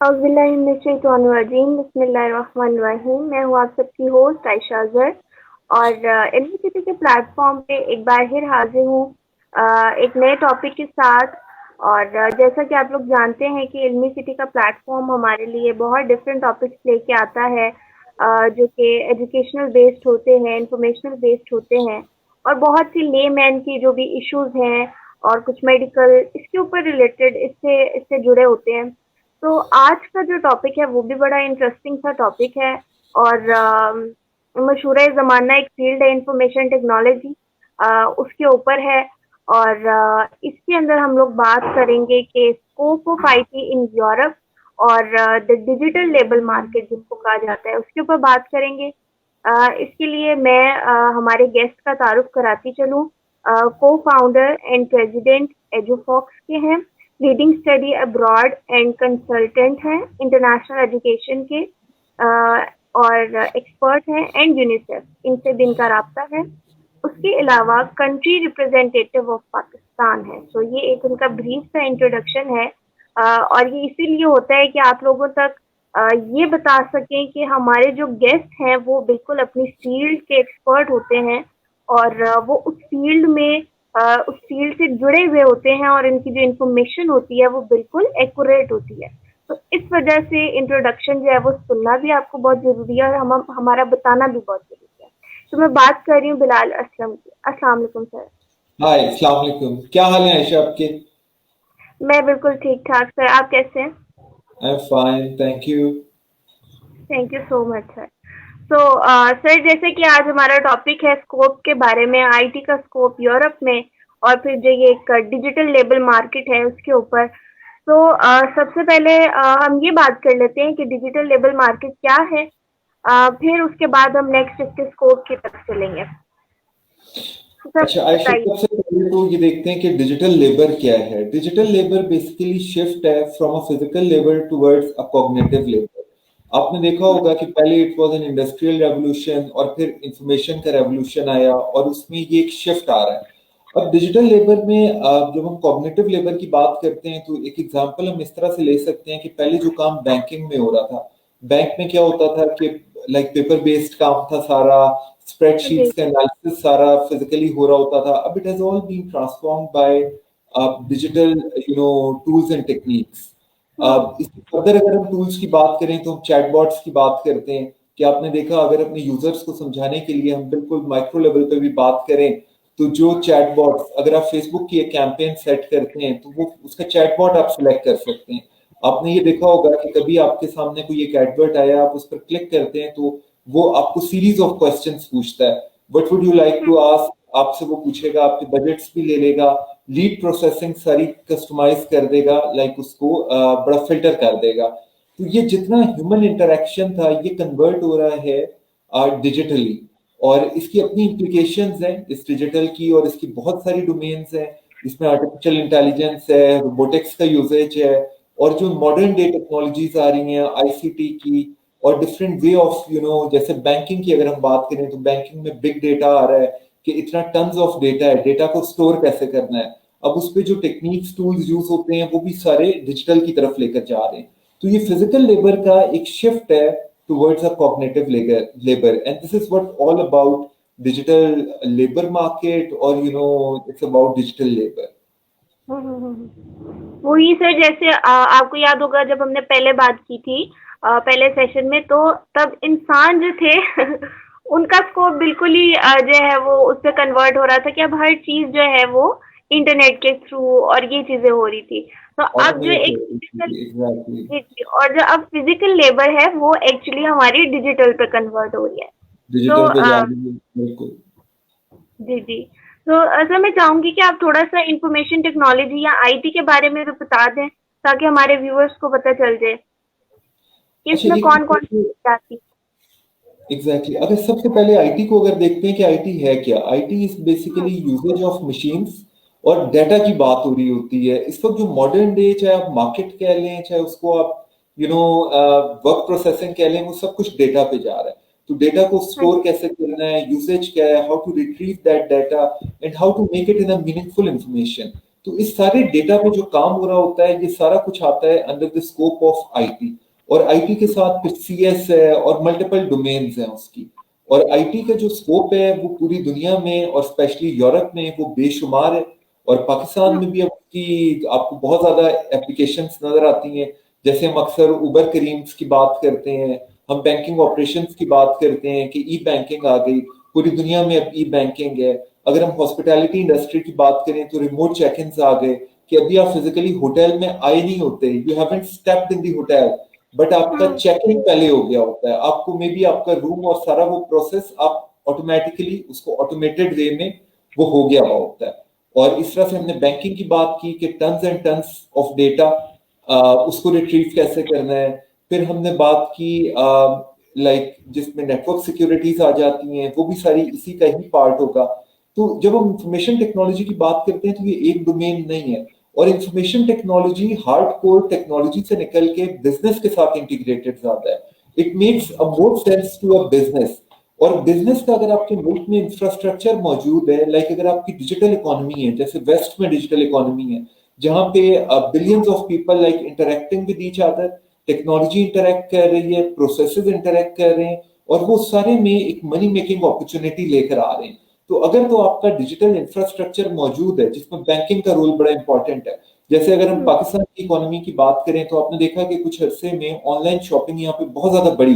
औज़ुबिल्लाहिमिनश्शैतानिर्रजीम बिस्मिल्लाहिर्रहमानिर्रहीम। मैं हूँ आप सबकी होस्ट आयशा अज़हर और इल्मी सिटी के प्लेटफॉर्म पे एक बार फिर हाजिर हूँ एक नए टॉपिक के साथ। और जैसा कि आप लोग जानते हैं कि इल्मी सिटी का प्लेटफॉर्म हमारे लिए बहुत डिफरेंट टॉपिक्स लेके आता है, जो कि एजुकेशनल बेस्ड होते हैं, इंफॉर्मेशनल बेस्ड होते हैं और बहुत सी लेमैन की जो भी इश्यूज हैं और कुछ मेडिकल इसके ऊपर रिलेटेड इससे इससे जुड़े होते हैं। तो आज का जो टॉपिक है वो भी बड़ा इंटरेस्टिंग सा टॉपिक है और मशहूर ज़माना एक फील्ड है इंफॉर्मेशन टेक्नोलॉजी, उसके ऊपर है। और इसके अंदर हम लोग बात करेंगे कि scope of IT in Europe और द डिजिटल लेबर मार्केट जिसको कहा जाता है उसके ऊपर बात करेंगे। इसके लिए मैं हमारे गेस्ट का तारुफ कराती चलूँ। को फाउंडर एंड प्रेसिडेंट एजुफॉक्स के हैं, leading study abroad and consultant हैं इंटरनेशनल एजुकेशन के, और एक्सपर्ट हैं एंड यूनिसेफ इनसे भी इनका राब्ता है। उसके अलावा कंट्री रिप्रेजेंटेटिव ऑफ पाकिस्तान है। तो ये एक उनका ब्रीफ सा इंट्रोडक्शन है, और ये इसीलिए होता है कि आप लोगों तक ये बता सकें कि हमारे जो गेस्ट हैं वो बिल्कुल अपनी फील्ड के एक्सपर्ट होते हैं और वो उस फील्ड से जुड़े हुए होते हैं और इनकी जो इन्फॉर्मेशन होती है वो बिल्कुल एक्यूरेट होती है। तो इस वजह से इंट्रोडक्शन जो है वो सुनना भी आपको बहुत ज़रूरी है और हमारा बताना भी बहुत ज़रूरी है। तो मैं बात कर रही हूँ बिलाल असलम की। अस्सलाम वालेकुम सर। हाय, अस्सलाम वालेकुम। क्या हाल है आयशा आपके? मैं बिल्कुल ठीक ठाक सर, आप कैसे हैं? I am fine, thank you. Thank you so much sir. तो सर, जैसे कि आज हमारा टॉपिक है स्कोप के बारे में, आईटी का स्कोप यूरोप में और फिर जो ये एक डिजिटल लेबर मार्केट है उसके ऊपर। तो सबसे पहले हम ये बात कर लेते हैं कि डिजिटल लेबर मार्केट क्या है। फिर उसके बाद हम नेक्स्ट इसके स्कोप की तरफ चलेंगे। तो सर अच्छा आयशा, बताइए। सबसे पहले तो ये देखते हैं कि डिजिटल लेबर क्या है। डिजिटल लेबर बेसिकली शिफ्ट है from a physical labour towards a cognitive labour. आपने देखा होगा कि पहले it was an industrial revolution और फिर इंफॉर्मेशन का रेवोल्यूशन आया और उसमें ये एक शिफ्ट आ रहा है। अब डिजिटल लेबर में जब हम कॉग्निटिव लेबर की बात करते हैं तो एक एग्जांपल हम इस तरह से ले सकते हैं कि पहले जो काम बैंकिंग में हो रहा था, बैंक में क्या होता था कि लाइक पेपर बेस्ड काम था सारा, जी। स्प्रेडशीट्स का एनालिसिस सारा फिजिकली हो रहा होता था। अब it has all been transformed by digital tools and techniques. Hmm. इससे फर्दर अगर हम टूल्स की बात करें तो हम चैटबॉट्स की बात करते हैं कि आपने देखा, अगर अपने यूजर्स को समझाने के लिए हम बिल्कुल माइक्रो लेवल पे भी बात करें तो जो चैटबॉट्स, अगर आप फेसबुक की एक कैंपेन सेट करते हैं तो वो उसका चैटबॉट आप सिलेक्ट कर सकते हैं। आपने ये देखा होगा कि कभी आपके सामने कोई एक एडवर्ट आया, आप उस पर क्लिक करते हैं तो वो आपको सीरीज ऑफ क्वेश्चंस पूछता है। What would you like to ask, आपसे वो पूछेगा, आपके बजट्स भी ले लेगा, लीड प्रोसेसिंग सारी कस्टमाइज कर देगा, लाइक उसको बड़ा फिल्टर कर देगा। तो ये जितना ह्यूमन इंटरेक्शन था ये कन्वर्ट हो रहा है डिजिटली, और इसकी अपनी इम्प्लीकेशंस हैं इस डिजिटल की, और इसकी बहुत सारी डोमेन्स हैं। इसमें आर्टिफिशियल इंटेलिजेंस है, रोबोटिक्स का यूजेज है, और जो मॉडर्न डे टेक्नोलॉजीज आ रही हैं आईसीटी की, और डिफरेंट वे ऑफ जैसे बैंकिंग की अगर हम बात करें तो बैंकिंग में बिग डेटा आ रहा है कि इतना टन्स ऑफ डेटा है, डेटा को स्टोर कैसे करना है। अब उस पे जो टेक्निक्स टूल्स यूज होते हैं वो भी सारे डिजिटल की तरफ लेकर जा रहे हैं। तो ये फिजिकल लेबर का एक शिफ्ट है towards a cognitive labour, and this is what all about digital labour market, और इट्स अबाउट डिजिटल लेबर। वही सर, जैसे आपको याद होगा जब हमने पहले बात की थी पहले सेशन में, तो तब इंसान जो थे उनका स्कोप बिल्कुल ही जो है वो उस पर कन्वर्ट हो रहा था कि अब हर चीज जो है वो इंटरनेट के थ्रू और ये चीजें हो रही थी। तो अब जो एक फिजिकल, एग्जैक्टली। जी जी, और जो अब फिजिकल लेबर है वो एक्चुअली हमारी डिजिटल पे कन्वर्ट हो रही है। तो डिजिटल पे जा रही है, बिल्कुल। जी, जी। तो सर, मैं चाहूँगी कि आप थोड़ा-सा इन्फॉर्मेशन टेक्नोलॉजी या आईटी के बारे में भी बता दें, ताकि हमारे व्यूअर्स को पता चल जाए कि अच्छा, इसमें एक कौन-कौन सी चीज़ें आती हैं। एग्जैक्टली अगर सबसे पहले आईटी को अगर देखते हैं कि आईटी है क्या, IT is basically usages of machines और डाटा की बात हो रही होती है। इस वक्त जो मॉडर्न डे, चाहे आप मार्केट कह लें, चाहे उसको आप वर्क प्रोसेसिंग कह लें, वो सब कुछ डेटा पे जा रहा है। तो डेटा को हाँ स्टोर कैसे करना है, यूसेज क्या है, how to retrieve that data, and how to make it in a meaningful information. तो इस सारे डेटा पे जो काम हो रहा होता है, ये सारा कुछ आता है under the scope of IT. और आईटी के साथ फिर सीएस है और मल्टीपल डोमेन्स हैं उसकी। और आईटी का जो स्कोप है वो पूरी दुनिया में और स्पेशली यूरोप में वो बेशुमार है। और पाकिस्तान में भी अब की आपको बहुत ज्यादा एप्लीकेशंस नजर आती हैं। जैसे हम अक्सर उबर करीम्स की बात करते हैं, हम बैंकिंग ऑपरेशंस की बात करते हैं कि ई बैंकिंग आ गई, पूरी दुनिया में अब ई बैंकिंग है। अगर हम हॉस्पिटैलिटी इंडस्ट्री की बात करें तो रिमोट चेक इन आ गए कि अभी आप फिजिकली होटल में आए नहीं होते, you haven't stepped in the hotel, but आपका चेक इन पहले हो गया होता है। आपको मे बी आपका रूम और सारा वो प्रोसेस आप ऑटोमेटिकली उसको ऑटोमेटेड वे में वो हो गया हुआ होता है। और इस तरह से हमने बैंकिंग की बात की कि tons and tons of data उसको रिट्रीव कैसे करना है। फिर हमने बात की लाइक जिसमें नेटवर्क सिक्योरिटीज आ जाती हैं, वो भी सारी इसी का ही पार्ट होगा। तो जब हम इंफॉर्मेशन टेक्नोलॉजी की बात करते हैं तो ये एक डोमेन नहीं है। और इंफॉर्मेशन टेक्नोलॉजी हार्डकोर टेक्नोलॉजी से निकल के बिजनेस के साथ इंटीग्रेटेड ज्यादा है। It makes a more sense to a business. और बिजनेस का अगर आपके मुल्क में इंफ्रास्ट्रक्चर मौजूद है, लाइक अगर आपकी डिजिटल इकोनॉमी है, जैसे वेस्ट में डिजिटल इकोनॉमी है जहां पे billions of people like interacting with each other, technology interact कर रही है, प्रोसेसेस इंटरेक्ट कर रहे हैं, और वो सारे में एक मनी मेकिंग अपॉर्चुनिटी लेकर आ रहे हैं। तो अगर तो आपका डिजिटल इंफ्रास्ट्रक्चर मौजूद है जिसमें बैंकिंग का रोल बड़ा इंपॉर्टेंट है। जैसे अगर हम पाकिस्तान की इकोनॉमी की बात करें तो आपने देखा कि कुछ अरसे में ऑनलाइन शॉपिंग यहाँ पे बहुत ज्यादा बढ़ी।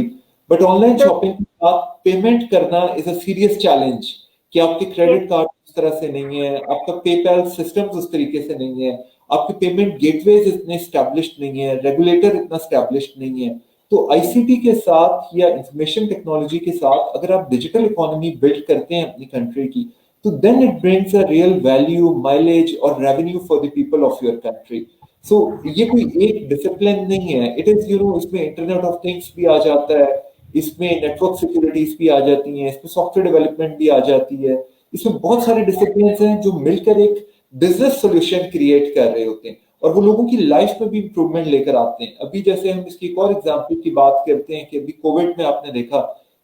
बट ऑनलाइन शॉपिंग के साथ पेमेंट करना इज अ सीरियस चैलेंज कि आपके क्रेडिट कार्ड उस तरह से नहीं है, आपका पेपैल सिस्टम उस तरीके से नहीं है, आपके पेमेंट गेटवेज इतने स्टैब्लिश्ड नहीं है, रेगुलेटर इतना स्टैब्लिश्ड नहीं है। तो आईसीटी के साथ या इंफॉर्मेशन टेक्नोलॉजी के साथ अगर आप डिजिटल इकोनॉमी बिल्ड करते हैं अपनी कंट्री की, तो then it brings a real value, mileage और revenue for the people of your country. So ये कोई एक डिसिप्लिन नहीं है, इट इज इसमें इंटरनेट ऑफ थिंग्स भी आ जाता है, इसमें नेटवर्क सिक्योरिटीज भी आ जाती हैं, इसमें सॉफ्टवेयर डेवलपमेंट भी आ जाती है, इसमें बहुत सारे डिसिप्लिन हैं जो मिलकर एक बिजनेस सोल्यूशन क्रिएट कर रहे होते हैं और वो लोगों की लाइफ में भी इंप्रूवमेंट लेकर आते हैं। अभी जैसे हम इसकी एक और एग्जांपल की बात करते हैं कि अभी कोविड में आपने देखा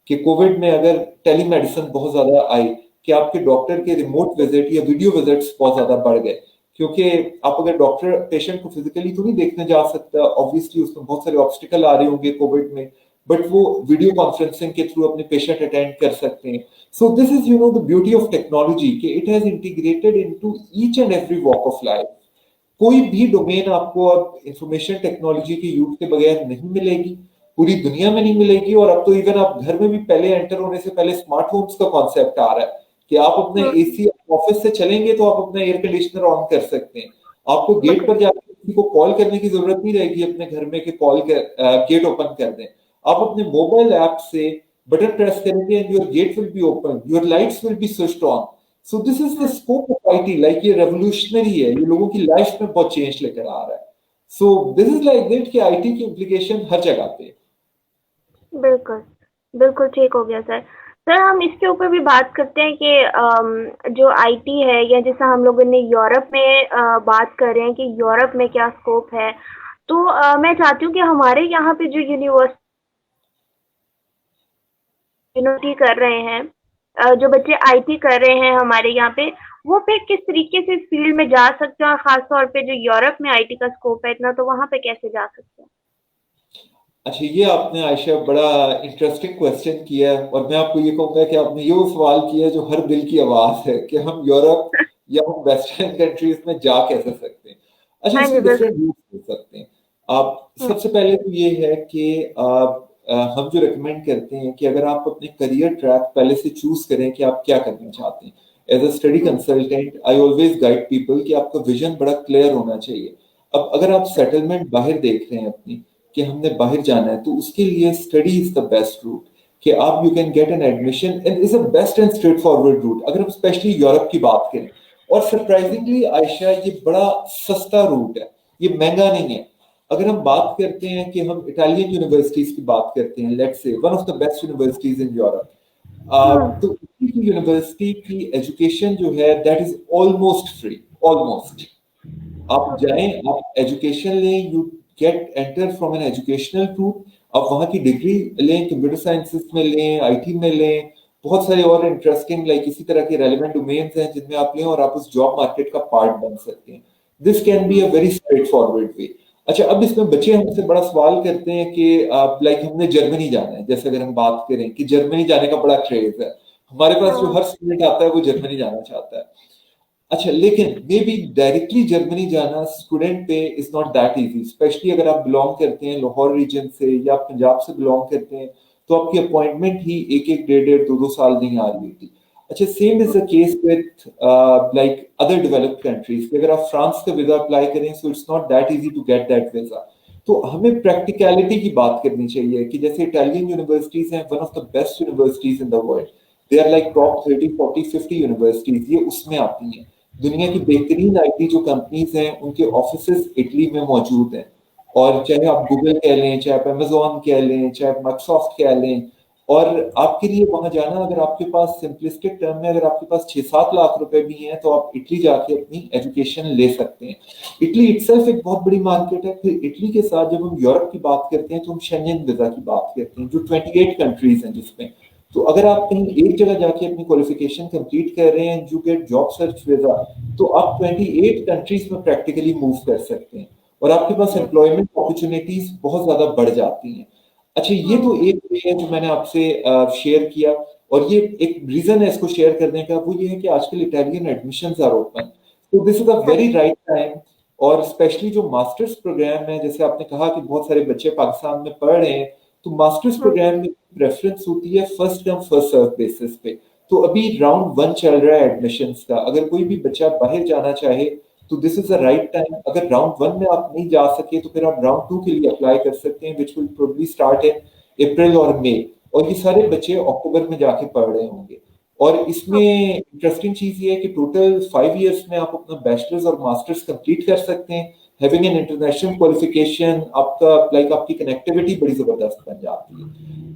कि कोविड में अगर टेलीमेडिसिन बहुत ज्यादा आई कि आपके डॉक्टर के रिमोट विजिट या वीडियो विजिट्स बहुत ज्यादा बढ़ गए, क्योंकि आप अगर डॉक्टर पेशेंट को फिजिकली तो नहीं देखने जा सकता, ऑब्वियसली उसमें बहुत सारे ऑब्स्टिकल आ रहे होंगे कोविड में, बट वो वीडियो कॉन्फ्रेंसिंग के थ्रू अपने पेशेंट अटेंड कर सकते हैं। So this is the beauty of technology कि it has integrated into each and every walk of life. कोई भी डोमेन आपको अब इंफॉर्मेशन टेक्नोलॉजी के यूज के बगैर नहीं मिलेगी, पूरी दुनिया में नहीं मिलेगी। और अब तो इवन आप घर में भी पहले एंटर होने से पहले स्मार्ट होम्स का कॉन्सेप्ट आ रहा है कि आप अपने एसी ऑफिस से चलेंगे तो आप अपना एयर कंडीशनर ऑन कर सकते हैं। आपको गेट पर जाकर किसी को कॉल करने की जरूरत नहीं रहेगी अपने घर में कि कॉल कर गेट ओपन कर दें। आप अपने मोबाइल ऐप से बटन प्रेस करेंगे and your gate will be open, your lights will be switched on. So this is the scope of IT, like ये रेवोल्यूशनरी है, ये लोगों की लाइफ में बहुत चेंज लेकर आ रहा है। सो दिस इज लाइक दैट कि आईटी की इम्प्लीकेशन हर जगह पे। बिल्कुल, बिल्कुल ठीक हो गया सर। सर हम इसके ऊपर भी बात करते हैं कि जो आईटी है या जैसा हम लोगों ने यूरोप में बात कर रहे हैं कि यूरोप में क्या स्कोप है। तो मैं चाहती हूँ कि हमारे यहाँ पे जो यूनिवर्सिटी कर रहे हैं, जो बच्चे आईटी कर रहे हैं हमारे यहाँ पे, वो फिर किस तरीके से इस फील्ड में जा सकते हैं और ख़ास तौर पे जो यूरोप में आईटी का स्कोप है इतना, तो वहाँ पे कैसे जा सकते हैं? अच्छा, ये आपने आयशा बड़ा इंटरेस्टिंग क्वेश्चन किया है और मैं आपको ये कहूंगा कि आपने ये वो सवाल किया है जो हर दिल की आवाज है कि हम यूरोप या हम वेस्टर्न कंट्रीज में जा कैसे सकते हैं। अच्छा, हाँ इसके जी, बिल्कुल। डिफरेंट रूट्स हो सकते हैं। आप हुँ, सबसे पहले तो ये है कि हम जो रिकमेंड करते हैं कि अगर आप अपने करियर ट्रैक पहले से चूज करें कि आप क्या करना चाहते हैं। एज अ स्टडी हुँ, consultant I always guide people कि आपका विजन बड़ा क्लियर होना चाहिए। अब अगर आप सेटलमेंट बाहर देख रहे हैं अपनी कि हमने बाहर जाना है, तो उसके लिए study is the best route कि आप you can get an admission and is a best and straightforward route अगर हम स्पेशली यूरोप की बात करें। और सरप्राइजिंगली आयशा, ये बड़ा सस्ता रूट है, ये महंगा नहीं है। अगर हम बात करते हैं कि हम इटालियन यूनिवर्सिटीज की बात करते हैं, let's say one of the best universities in Europe, hmm, तो उसी की यूनिवर्सिटी की एजुकेशन जो है that is almost free, almost. आप ओके। जाएं, आप एजुकेशन लें, you get enter from an educational route. आप वहां की डिग्री लें, कंप्यूटर साइंसेस में लें, आईटी में लें, बहुत सारे और इंटरेस्टिंग लाइक इसी तरह के रेलेवेंट डोमेन्स हैं जिनमें आप लें और आप उस जॉब मार्केट का पार्ट बन सकते हैं। This can be a very straightforward way. अच्छा, अब इसमें बच्चे हमसे बड़ा सवाल करते हैं कि लाइक हमने जर्मनी जाना है, जैसे अगर हम बात करें कि जर्मनी जाने का बड़ा क्रेज है, हमारे पास जो हाँ। हर स्टूडेंट आता है वो जर्मनी जाना चाहता है। अच्छा, लेकिन मे बी डायरेक्टली जर्मनी जाना स्टूडेंट पे is not that easy, specially अगर आप बिलोंग करते हैं लाहौर रीजन से या पंजाब से बिलोंग करते हैं, तो आपकी अपॉइंटमेंट ही एक एक डेढ़ डेढ़ दो दो साल नहीं आ रही होती। अच्छा, same is the case with like other developed countries, अगर आप फ्रांस का वीजा अप्लाई करें, so it's not that easy to get that visa. तो हमें प्रैक्टिकलिटी की बात करनी चाहिए कि जैसे इटालियन यूनिवर्सिटीज हैं, one of the best universities in the world, they are like top 30 40 50 universities, ये उसमें आती हैं। दुनिया की बेहतरीन आईटी जो कंपनीज हैं उनके ऑफिसेस इटली में मौजूद हैं। और चाहे आप गूगल कह लें, चाहे आप अमेजोन कह लें, चाहे आप माइक्रोसॉफ्ट कह लें, और आपके लिए वहां जाना, अगर आपके पास सिंपलिस्टिक टर्म में अगर आपके पास 6 7 लाख रुपए भी हैं, तो आप इटली जाके अपनी एजुकेशन ले सकते हैं। इटली इटसेल्फ एक बहुत बड़ी मार्केट है। फिर इटली के साथ जब हम यूरोप की बात करते हैं, तो हम शेंजन वीजा की बात करते हैं, जो 28 कंट्रीज हैं जिसमें। तो अगर आप कहीं एक जगह जाके अपनी क्वालिफिकेशन कंप्लीट कर रहे हैं, you get job search visa, तो आप 28 कंट्रीज में प्रैक्टिकली मूव कर सकते हैं, और आपके पास एम्प्लॉयमेंट अपॉर्चुनिटीज बहुत ज्यादा बढ़ जाती हैं। अच्छा, ये तो एक वे है जो मैंने आपसे शेयर किया, और ये एक रीजन है इसको शेयर करने का, वो ये है कि आजकल इटालियन एडमिशंस आर ओपन, तो this is a very right time. और स्पेशली जो मास्टर्स प्रोग्राम है, जैसे आपने कहा कि बहुत सारे बच्चे पाकिस्तान में पढ़ रहे हैं, तो मास्टर्स प्रोग्राम में प्रेफरेंस होती है first come first serve basis पे। तो अभी राउंड 1 चल रहा है एडमिशंस का, अगर कोई भी बच्चा बाहर जाना चाहे, तो this is the right time. अगर राउंड 1 में आप नहीं जा सके, तो फिर आप राउंड 2 के लिए अप्लाई कर सकते हैं, which will probably start in April और मई। और ये सारे बच्चे अक्टूबर में जाके पढ़ रहे होंगे। और इसमें इंटरेस्टिंग चीज ये है कि टोटल 5 इयर्स में आप अपना बैचलर्स और मास्टर्स कंप्लीट कर सकते हैं, हैविंग एन इंटरनेशनल क्वालिफिकेशन। आपका लाइक आपकी कनेक्टिविटी बड़ी जबरदस्त बन जाती है।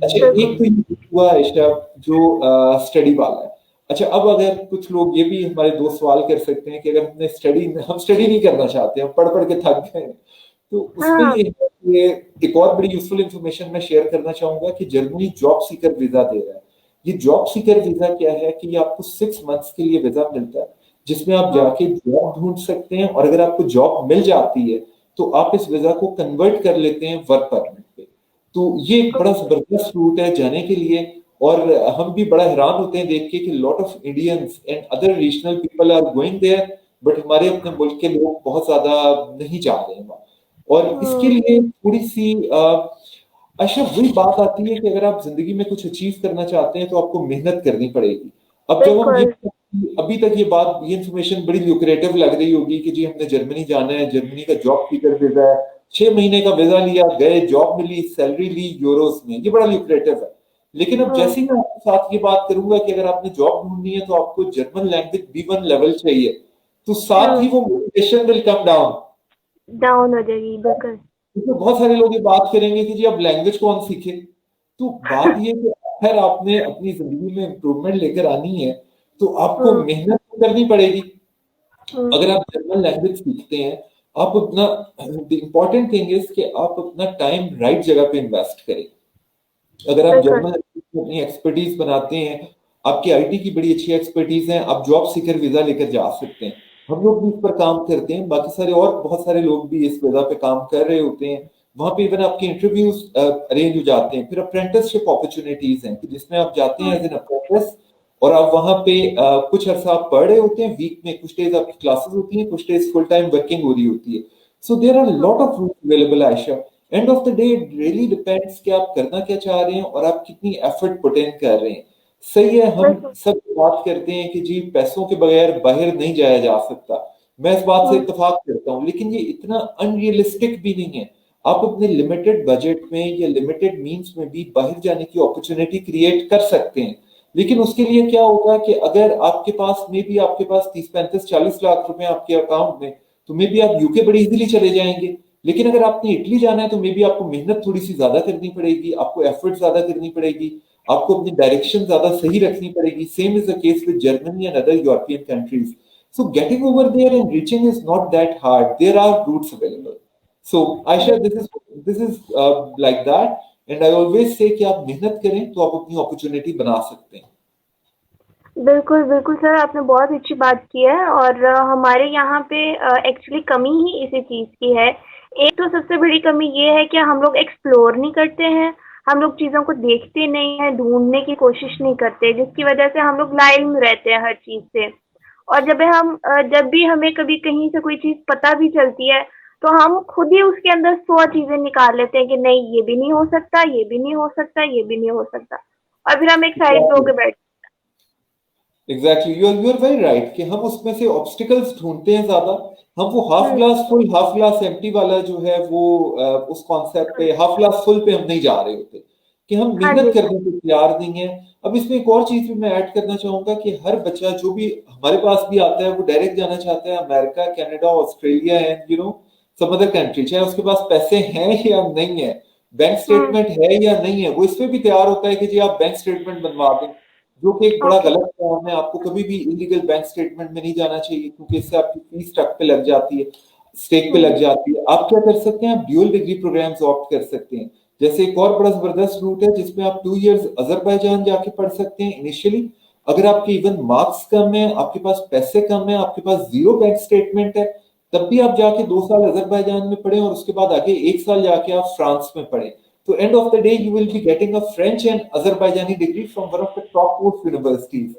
अच्छा, एक तो ये हुआ आयशा जो स्टडी वाला है। अच्छा, अब अगर कुछ लोग ये भी हमारे दोस्त सवाल कर सकते हैं कि अगर हम स्टडी नहीं करना चाहते, हम पढ़ पढ़ के थक गए, तो उसमें हाँ। ये एक और बड़ी यूजफुल इंफॉर्मेशन मैं शेयर करना चाहूंगा कि जर्मनी जॉब सीकर वीजा दे रहा है। ये जॉब सीकर वीजा क्या है कि ये आपको 6 मंथ्स के लिए वीजा मिलता है, जिसमें आप जाके जॉब ढूंढ सकते हैं, और अगर आपको जॉब मिल जाती है, तो आप इस वीजा को कन्वर्ट कर लेते हैं वर्क परमिट पे। तो ये एक बड़ा जबरदस्त रूट है जाने के लिए। और हम भी बड़ा हैरान होते हैं देख के कि lot of Indians and other regional people are going there, but हमारे अपने मुल्क के लोग बहुत ज्यादा नहीं जा रहे हैं वहाँ। और इसके लिए थोड़ी सी अच्छा, वही बात आती है कि अगर आप जिंदगी में कुछ अचीव करना चाहते हैं, तो आपको मेहनत करनी पड़ेगी। अब जब हम ये, बिल्कुल। अभी तक ये बात, ये इन्फॉर्मेशन बड़ी ल्यूक्रेटिव लग रही होगी कि जी हमने जर्मनी जाना है, जर्मनी का जॉब सीकर वीजा है, 6 महीने का वीजा लिया, गए, जॉब मिली, सैलरी ली यूरोस में, ये बड़ा ल्यूक्रेटिव है। लेकिन अब जैसे ही मैं आपके साथ ये बात करूंगा कि अगर आपने जॉब ढूंढनी है, तो आपको जर्मन लैंग्वेज B1 लेवल चाहिए, तो साथ ही वो motivation will come down. Down हो जाएगी, बिल्कुल। तो बहुत सारे लोग ये बात करेंगे कि जी अब लैंग्वेज कौन सीखे। तो बात ये कि अगर आपने अपनी जिंदगी में इम्प्रूवमेंट लेकर आनी है, तो आपको मेहनत तो करनी पड़ेगी। अगर आप जर्मन लैंग्वेज सीखते हैं, आप अपना, द इम्पोर्टेंट थिंग इज कि आप अपना टाइम राइट जगह पे इन्वेस्ट करें। अगर आप बिल्कुल। जर्मन में अपनी एक्सपर्टीज बनाते हैं, आपकी आईटी की बड़ी अच्छी एक्सपर्टीज है, आप जॉब सीकर वीजा लेकर जा सकते हैं। हम लोग भी इस पर काम करते हैं, बाकी सारे और बहुत सारे लोग भी इस वीजा पे काम कर रहे होते हैं। वहां पे इवन आपके इंटरव्यूज अरेंज हो जाते हैं। फिर अप्रेंटिसशिप अपॉर्चुनिटीज हैं कि जिसमें आप जाते हैं एज एन अप्रेंटिस, और आप वहां पे कुछ अर्सा आप पढ़ रहे होते हैं, वीक में कुछ डेज आपकी क्लासेस होती हैं, कुछ डेज फुल टाइम वर्किंग हो रही होती है। So there are lot of route available Ayesha. End of the day it really depends कि आप करना क्या चाह रहे हैं और आप कितनी एफर्ट पुट इन कर रहे हैं। सही है, हम बिल्कुल। सब बात करते हैं कि जी पैसों के बगैर बाहर नहीं जाया जा सकता, मैं इस बात से इत्तेफाक करता हूं, लेकिन ये इतना अनरियलिस्टिक भी नहीं है। आप अपने लिमिटेड बजट में या लिमिटेड मींस में भी बाहर जाने की अपॉर्चुनिटी क्रिएट कर सकते हैं। लेकिन उसके लिए क्या होगा कि अगर आपके पास में भी आपके पास 30 35 40 लाख रुपए आपके अकाउंट में, तो मे बी आप यूके बड़ी इजीली चले जाएंगे। लेकिन अगर आपने इटली जाना है, तो मे बी आपको मेहनत थोड़ी सी ज्यादा करनी पड़ेगी, आपको एफर्ट ज्यादा करनी पड़ेगी, आपको अपनी डायरेक्शन ज्यादा सही रखनी पड़ेगी। Same is the case with Germany and other European countries. So getting over there and reaching is not that hard, there are routes available. So Ayesha, this is like that. And I always say कि आप मेहनत करें तो आप अपनी opportunity बना सकते हैं। बिल्कुल, बिल्कुल सर, आपने बहुत अच्छी बात की है और हमारे यहाँ पे एक्चुअली कमी ही इसी चीज़ की है। एक तो सबसे बड़ी कमी ये है कि हम लोग एक्सप्लोर नहीं करते हैं, हम लोग चीज़ों को देखते नहीं हैं, ढूँढने की कोशिश नहीं करते, जिसकी वजह से हम लोग लाइम रहते हैं हर चीज़ से। और जब भी हमें कभी कहीं से कोई चीज़ पता भी चलती है, तो हम खुद ही उसके अंदर 100 चीज़ें निकाल लेते हैं कि नहीं, ये भी नहीं हो सकता, ये भी नहीं हो सकता, ये भी नहीं हो सकता। और फिर हम एक साइड पे होके बैठ। Exactly, you are very right कि हम उसमें से ऑब्स्टिकल्स ढूंढते हैं ज्यादा। हम वो half hmm, glass full half glass empty वाला जो है वो उस कॉन्सेप्ट हुँ। पे हाफ ग्लास फुल पे हम नहीं जा रहे होते कि हम हाँ मेहनत जी। करने को तैयार नहीं है। अब इसमें एक और चीज भी मैं ऐड करना चाहूंगा कि हर बच्चा जो भी हमारे पास भी आता है वो डायरेक्ट जाना चाहता है America, Canada, Australia and some other country, चाहे उसके पास पैसे हैं या नहीं है, बैंक हुँ, स्टेटमेंट है या नहीं है, वो इसमें भी तैयार होता है कि जी आप बैंक स्टेटमेंट बनवा दें, जो कि एक बड़ा ओके। गलत काम है। आपको कभी भी इलीगल बैंक स्टेटमेंट में नहीं जाना चाहिए क्योंकि इससे आपकी फीस स्टक पे लग जाती है, स्टेक पे हुँ, लग जाती है। आप क्या कर सकते हैं, आप ड्यूअल डिग्री प्रोग्राम्स ऑप्ट कर सकते हैं। जैसे एक और बड़ा जबरदस्त रूट है जिसमें आप 2 इयर्स अजरबैजान जाके पढ़ सकते हैं इनिशियली। अगर आपके इवन मार्क्स कम है, आपके पास पैसे कम है, आपके पास जीरो बैंक स्टेटमेंट है, तब भी आप जाके 2 साल अजरबैजान में पढ़े और उसके बाद आगे 1 साल जाके आप फ्रांस में पढ़े। So end of the day, you will be getting a French and Azerbaijani degree from one of the top most universities.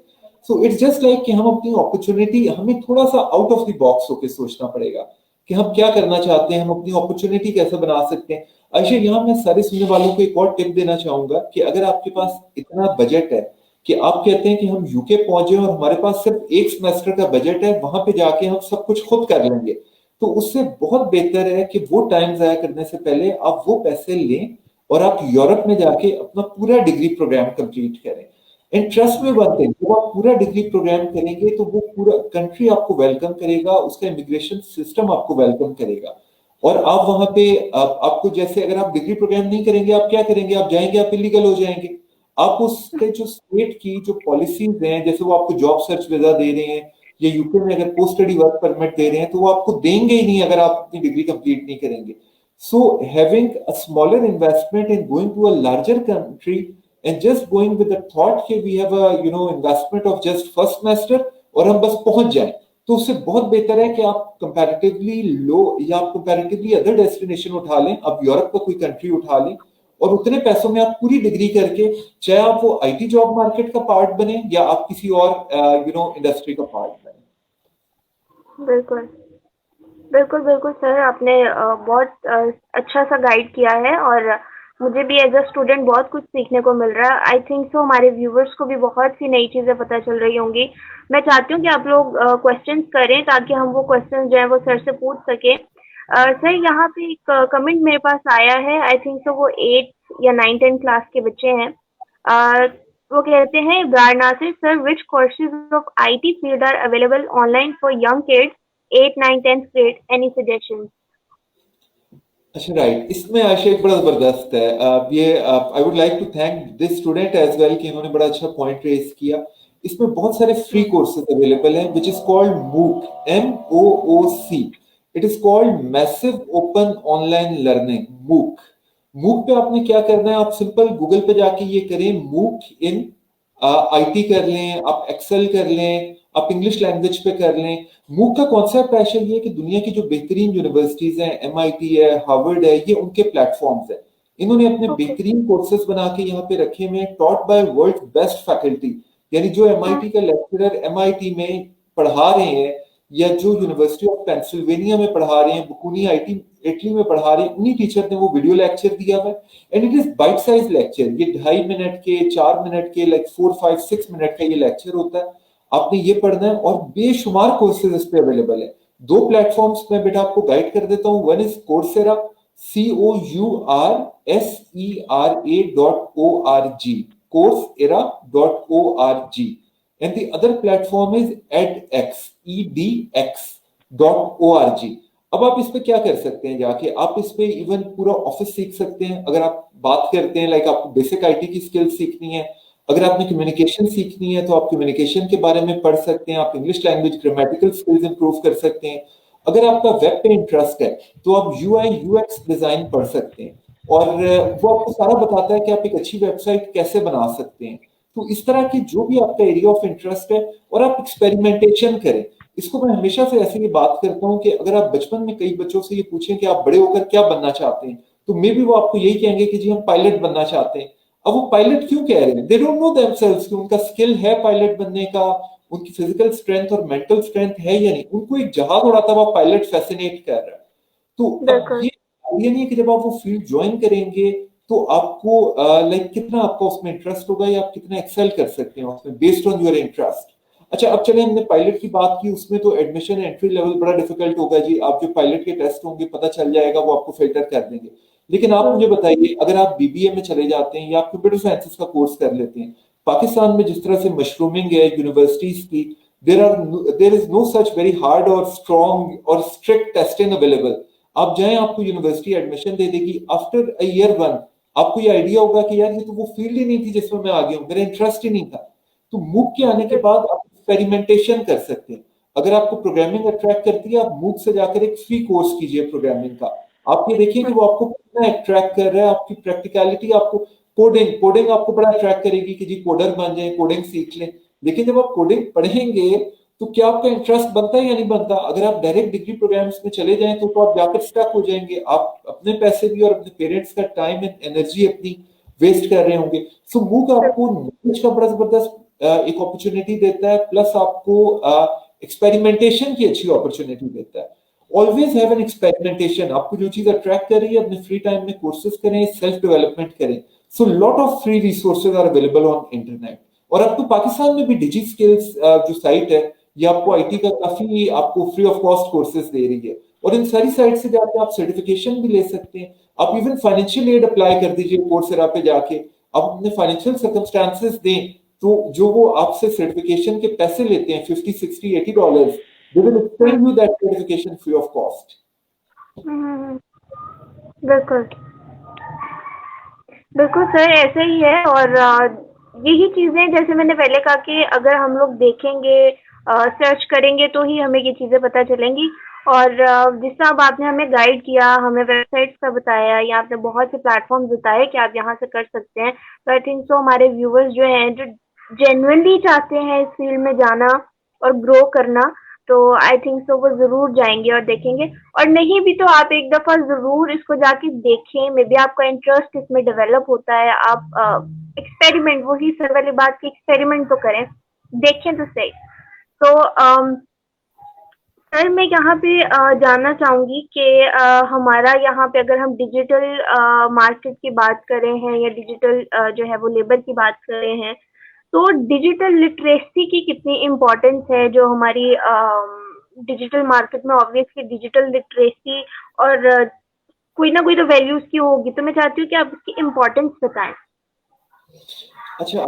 So it's just like कि हम अपनी अपॉर्चुनिटी, हमें थोड़ा सा आउट ऑफ द बॉक्स होके सोचना पड़ेगा कि हम क्या करना चाहते हैं, हम अपनी अपॉर्चुनिटी कैसे बना सकते हैं। अच्छा, यहाँ मैं सारे सुनने वालों को एक और टिप देना चाहूंगा कि अगर आपके पास इतना बजट है कि आप कहते हैं कि हम यूके पहुंचे और हमारे पास सिर्फ एक सेमेस्टर का बजट है, वहां पे जाके हम सब कुछ खुद कर लेंगे, तो उससे बहुत बेहतर है कि वो टाइम जाया करने से पहले आप वो पैसे लें और आप यूरोप में जाके अपना पूरा डिग्री प्रोग्राम कंप्लीट करें। एंड ट्रस्ट में बात है, जब आप पूरा डिग्री प्रोग्राम करेंगे तो वो पूरा कंट्री आपको वेलकम करेगा, उसका इमिग्रेशन सिस्टम आपको वेलकम करेगा। और आप वहां पे आपको जैसे अगर आप डिग्री प्रोग्राम नहीं करेंगे, आप क्या करेंगे, आप जाएंगे, आप इलीगल हो जाएंगे। आप उसके जो स्टेट की जो पॉलिसीज हैं, जैसे वो आपको जॉब सर्च वीजा दे रहे हैं या यूके में अगर पोस्ट स्टडी वर्क परमिट दे रहे हैं, तो वो आपको देंगे ही नहीं अगर आप अपनी डिग्री कंप्लीट नहीं करेंगे। So having a smaller investment in going to a larger country and just going with the thought कि we have a investment of just first semester और हम बस पहुंच जाएं, तो उससे बहुत बेहतर है कि आप कंपैरेटिवली लो या आप कंपैरेटिवली अदर डेस्टिनेशन उठा लें, आप यूरोप का कोई कंट्री उठा लें और उतने पैसों में आप पूरी डिग्री करके, चाहे आप वो आईटी जॉब मार्केट का पार्ट बने या आप किसी और इंडस्ट्री का पार्ट बने। बिल्कुल। बिल्कुल, बिल्कुल सर, आपने बहुत अच्छा सा गाइड किया है और मुझे भी एज़ अ स्टूडेंट बहुत कुछ सीखने को मिल रहा है। आई थिंक सो हमारे व्यूअर्स को भी बहुत सी नई चीज़ें पता चल रही होंगी। मैं चाहती हूँ कि आप लोग क्वेश्चन्स करें ताकि हम वो क्वेश्चन्स जो हैं वो सर से पूछ सकें। सर, यहाँ पे एक कमेंट मेरे पास आया है, आई थिंक सो वो 8th या 9th-10th क्लास के बच्चे हैं। अ, वो कहते हैं, Ibrar Nasir sir, which courses of IT field are available online for young kids 8th, 9th, 10th grade? Any suggestions? अच्छा, राइट, इसमें आशय एक बड़ा जबरदस्त है। ये I would like to thank this student as well कि इन्होंने बड़ा अच्छा पॉइंट रेज किया। इसमें बहुत सारे फ्री Hmm. कोर्सेज अवेलेबल हैं विच इज कॉल्ड मूक, MOOC। It is called massive open online learning, मूक। मूक पे आपने क्या करना है, आप सिंपल गूगल पे जाके ये करें, मूक इन आईटी कर लें, आप एक्सेल कर लें, आप इंग्लिश लैंग्वेज पे कर लें। मूक का कॉन्सेप्ट एक्चुअली ये है कि दुनिया की जो बेहतरीन यूनिवर्सिटीज हैं, MIT है, हार्वर्ड है, ये उनके प्लेटफॉर्म्स हैं। इन्होंने अपने Okay. बेहतरीन कोर्सेज बना के यहाँ पे रखे हुए हैं, taught by world best faculty. यानी जो Hmm. MIT का लेक्चरर MIT में पढ़ा रहे हैं या जो यूनिवर्सिटी ऑफ पेंसिल्वेनिया में पढ़ा रहे हैं, बुकुनी आईटी इटली में पढ़ा रहे हैं, उन्हीं टीचर ने वो वीडियो लेक्चर दिया हुआ है। And it is bite size lecture, ये 2.5 मिनट के, 4 मिनट के, लाइक 4, 5, 6 मिनट का ये लेक्चर होता है। आपने ये पढ़ना है और बेशुमार कोर्सेज इस पे अवेलेबल है। दो प्लेटफॉर्म्स में बेटा आपको गाइड कर देता हूँ। One is Coursera, COURSERA.org, coursera.org, and the other platform is edx.org। अब आप इस पे क्या कर सकते हैं, जाके आप इस पे इवन पूरा ऑफिस सीख सकते हैं। अगर आप बात करते हैं लाइक आपको बेसिक आईटी की स्किल्स सीखनी है, अगर आपने कम्युनिकेशन सीखनी है तो आप कम्युनिकेशन के बारे में पढ़ सकते हैं, आप English language grammatical skills improve कर सकते हैं। अगर आपका वेब पे इंटरेस्ट है तो आप UI UX डिजाइन पढ़ सकते हैं और वो आपको सारा बताता है कि आप एक अच्छी वेबसाइट कैसे बना सकते हैं। तो इस तरह की जो भी आपका एरिया ऑफ इंटरेस्ट है, और आप एक्सपेरिमेंटेशन करें। इसको मैं हमेशा से ऐसे ही बात करता हूँ कि अगर आप बचपन में कई बच्चों से ये पूछें कि आप बड़े होकर क्या बनना चाहते हैं, तो मे बी वो आपको यही कहेंगे कि जी हम पायलट बनना चाहते हैं। अब वो पायलट क्यों कह रहे हैं? दे डोंट नो देमसेल्व्स कि उनका स्किल है पायलट बनने का, उनकी फिजिकल स्ट्रेंथ और मेंटल स्ट्रेंथ है या नहीं। उनको एक जहाज उड़ाता हुआ पायलट फैसिनेट कर रहा है। तो अब बिल्कुल। ये नहीं है कि जब आप वो फील्ड ज्वाइन करेंगे तो आपको लाइक कितना आपका उसमें इंटरेस्ट होगा या आप कितना एक्सेल कर सकते हैं उसमें बेस्ड ऑन योर इंटरेस्ट। अच्छा, अब चले, हमने पायलट की बात की, उसमें तो एडमिशन एंट्री लेवल बड़ा डिफिकल्ट होगा जी। आप जो पायलट के टेस्ट होंगे पता चल जाएगा, वो आपको फिल्टर कर देंगे। लेकिन आप मुझे बताइए, अगर आप बीबीए में चले जाते हैं या कंप्यूटर साइंसेस का कोर्स कर लेते हैं, पाकिस्तान में जिस तरह से मशरूमिंग है यूनिवर्सिटीज की, there is no such very hard और स्ट्रॉन्ग और स्ट्रिक्ट टेस्टिंग अवेलेबल। आप जाएं, आपको यूनिवर्सिटी एडमिशन दे देगी। आफ्टर ईयर 1 आपको ये आइडिया होगा कि यार ये तो वो फील्ड ही नहीं थी जिसमें मैं आ गया हूँ, मेरा इंटरेस्ट ही नहीं था। तो मूक के आने के बाद आप एक्सपेरिमेंटेशन कर सकते हैं। अगर आपको प्रोग्रामिंग अट्रैक्ट करती है, आप मूक से जाकर एक फ्री कोर्स कीजिए प्रोग्रामिंग का। आप ये देखिए कि वो आपको कितना अट्रैक्ट कर रहा है, आपकी प्रैक्टिकलिटी आपको। कोडिंग कोडिंग आपको बड़ा अट्रैक्ट करेगी कि जी कोडर बन जाए, कोडिंग सीख लें। लेकिन जब आप कोडिंग पढ़ेंगे तो क्या आपका इंटरेस्ट बनता है या नहीं बनता? अगर आप डायरेक्ट डिग्री प्रोग्राम्स में चले जाएं तो आप जाकर स्टक हो जाएंगे। आप अपने पैसे भी और अपने पेरेंट्स का टाइम एंड एनर्जी अपनी वेस्ट कर रहे होंगे। सो मूक आपको नॉलेज का बड़ा जबरदस्त एक अपॉर्चुनिटी देता है, प्लस आपको एक्सपेरिमेंटेशन की अच्छी अपॉर्चुनिटी देता है। Always have an experimentation. आपको जो चीज अट्रैक्ट कर रही है, अपने फ्री टाइम में कोर्सेज करें, सेल्फ डेवलपमेंट करें। So lot of free resources are available on internet. और अब तो पाकिस्तान में भी डिजी स्किल्स जो साइट है, ये आपको आईटी का काफी आपको फ्री ऑफ कॉस्ट कोर्सेज दे रही है। और इन सारी साइट से जाकर आप सर्टिफिकेशन भी ले सकते हैं। आप इवन फाइनेंशियल एड अप्लाई कर दीजिए कोर्सेरा पे जाके। आप अपने फाइनेंशियल सर्कमस्टांसेस दें, तो जो वो आपसे सर्टिफिकेशन के पैसे लेते हैं, $50, $60, $80, they will extend you that certification free of cost. बिल्कुल। बिल्कुल सर, ऐसे ही है। और यही चीज़ें, जैसे मैंने पहले कहा कि अगर हम लोग देखेंगे, सर्च करेंगे तो ही हमें ये चीज़ें पता चलेंगी। और जिस तरह अब आपने हमें गाइड किया, हमें वेबसाइट्स का बताया, या आपने बहुत से प्लेटफॉर्म्स बताए कि आप यहाँ से कर सकते हैं, तो आई थिंक सो हमारे व्यूवर्स जो हैं, जो जेन्युइनली चाहते हैं इस फील्ड में जाना और ग्रो करना, तो आई थिंक सो वो ज़रूर जाएंगे और देखेंगे। और नहीं भी तो आप एक दफ़ा ज़रूर इसको जाके देखें, मे बी आपका इंटरेस्ट इसमें डेवलप होता है। आप एक्सपेरिमेंट, वही सर वाली बात की, एक्सपेरिमेंट तो करें, देखें तो सही। तो सर मैं यहाँ पे जानना चाहूँगी कि हमारा यहाँ पे अगर हम डिजिटल मार्केट की बात करें हैं, या डिजिटल जो है वो लेबर की बात कर रहे हैं, तो डिजिटल लिटरेसी की कितनी इम्पोर्टेंस है जो हमारी डिजिटल मार्केट में? ऑब्वियसली डिजिटल लिटरेसी और कोई ना कोई तो वैल्यूज की होगी, तो मैं चाहती हूँ कि आप इसकी इम्पोर्टेंस बताएं। अच्छा,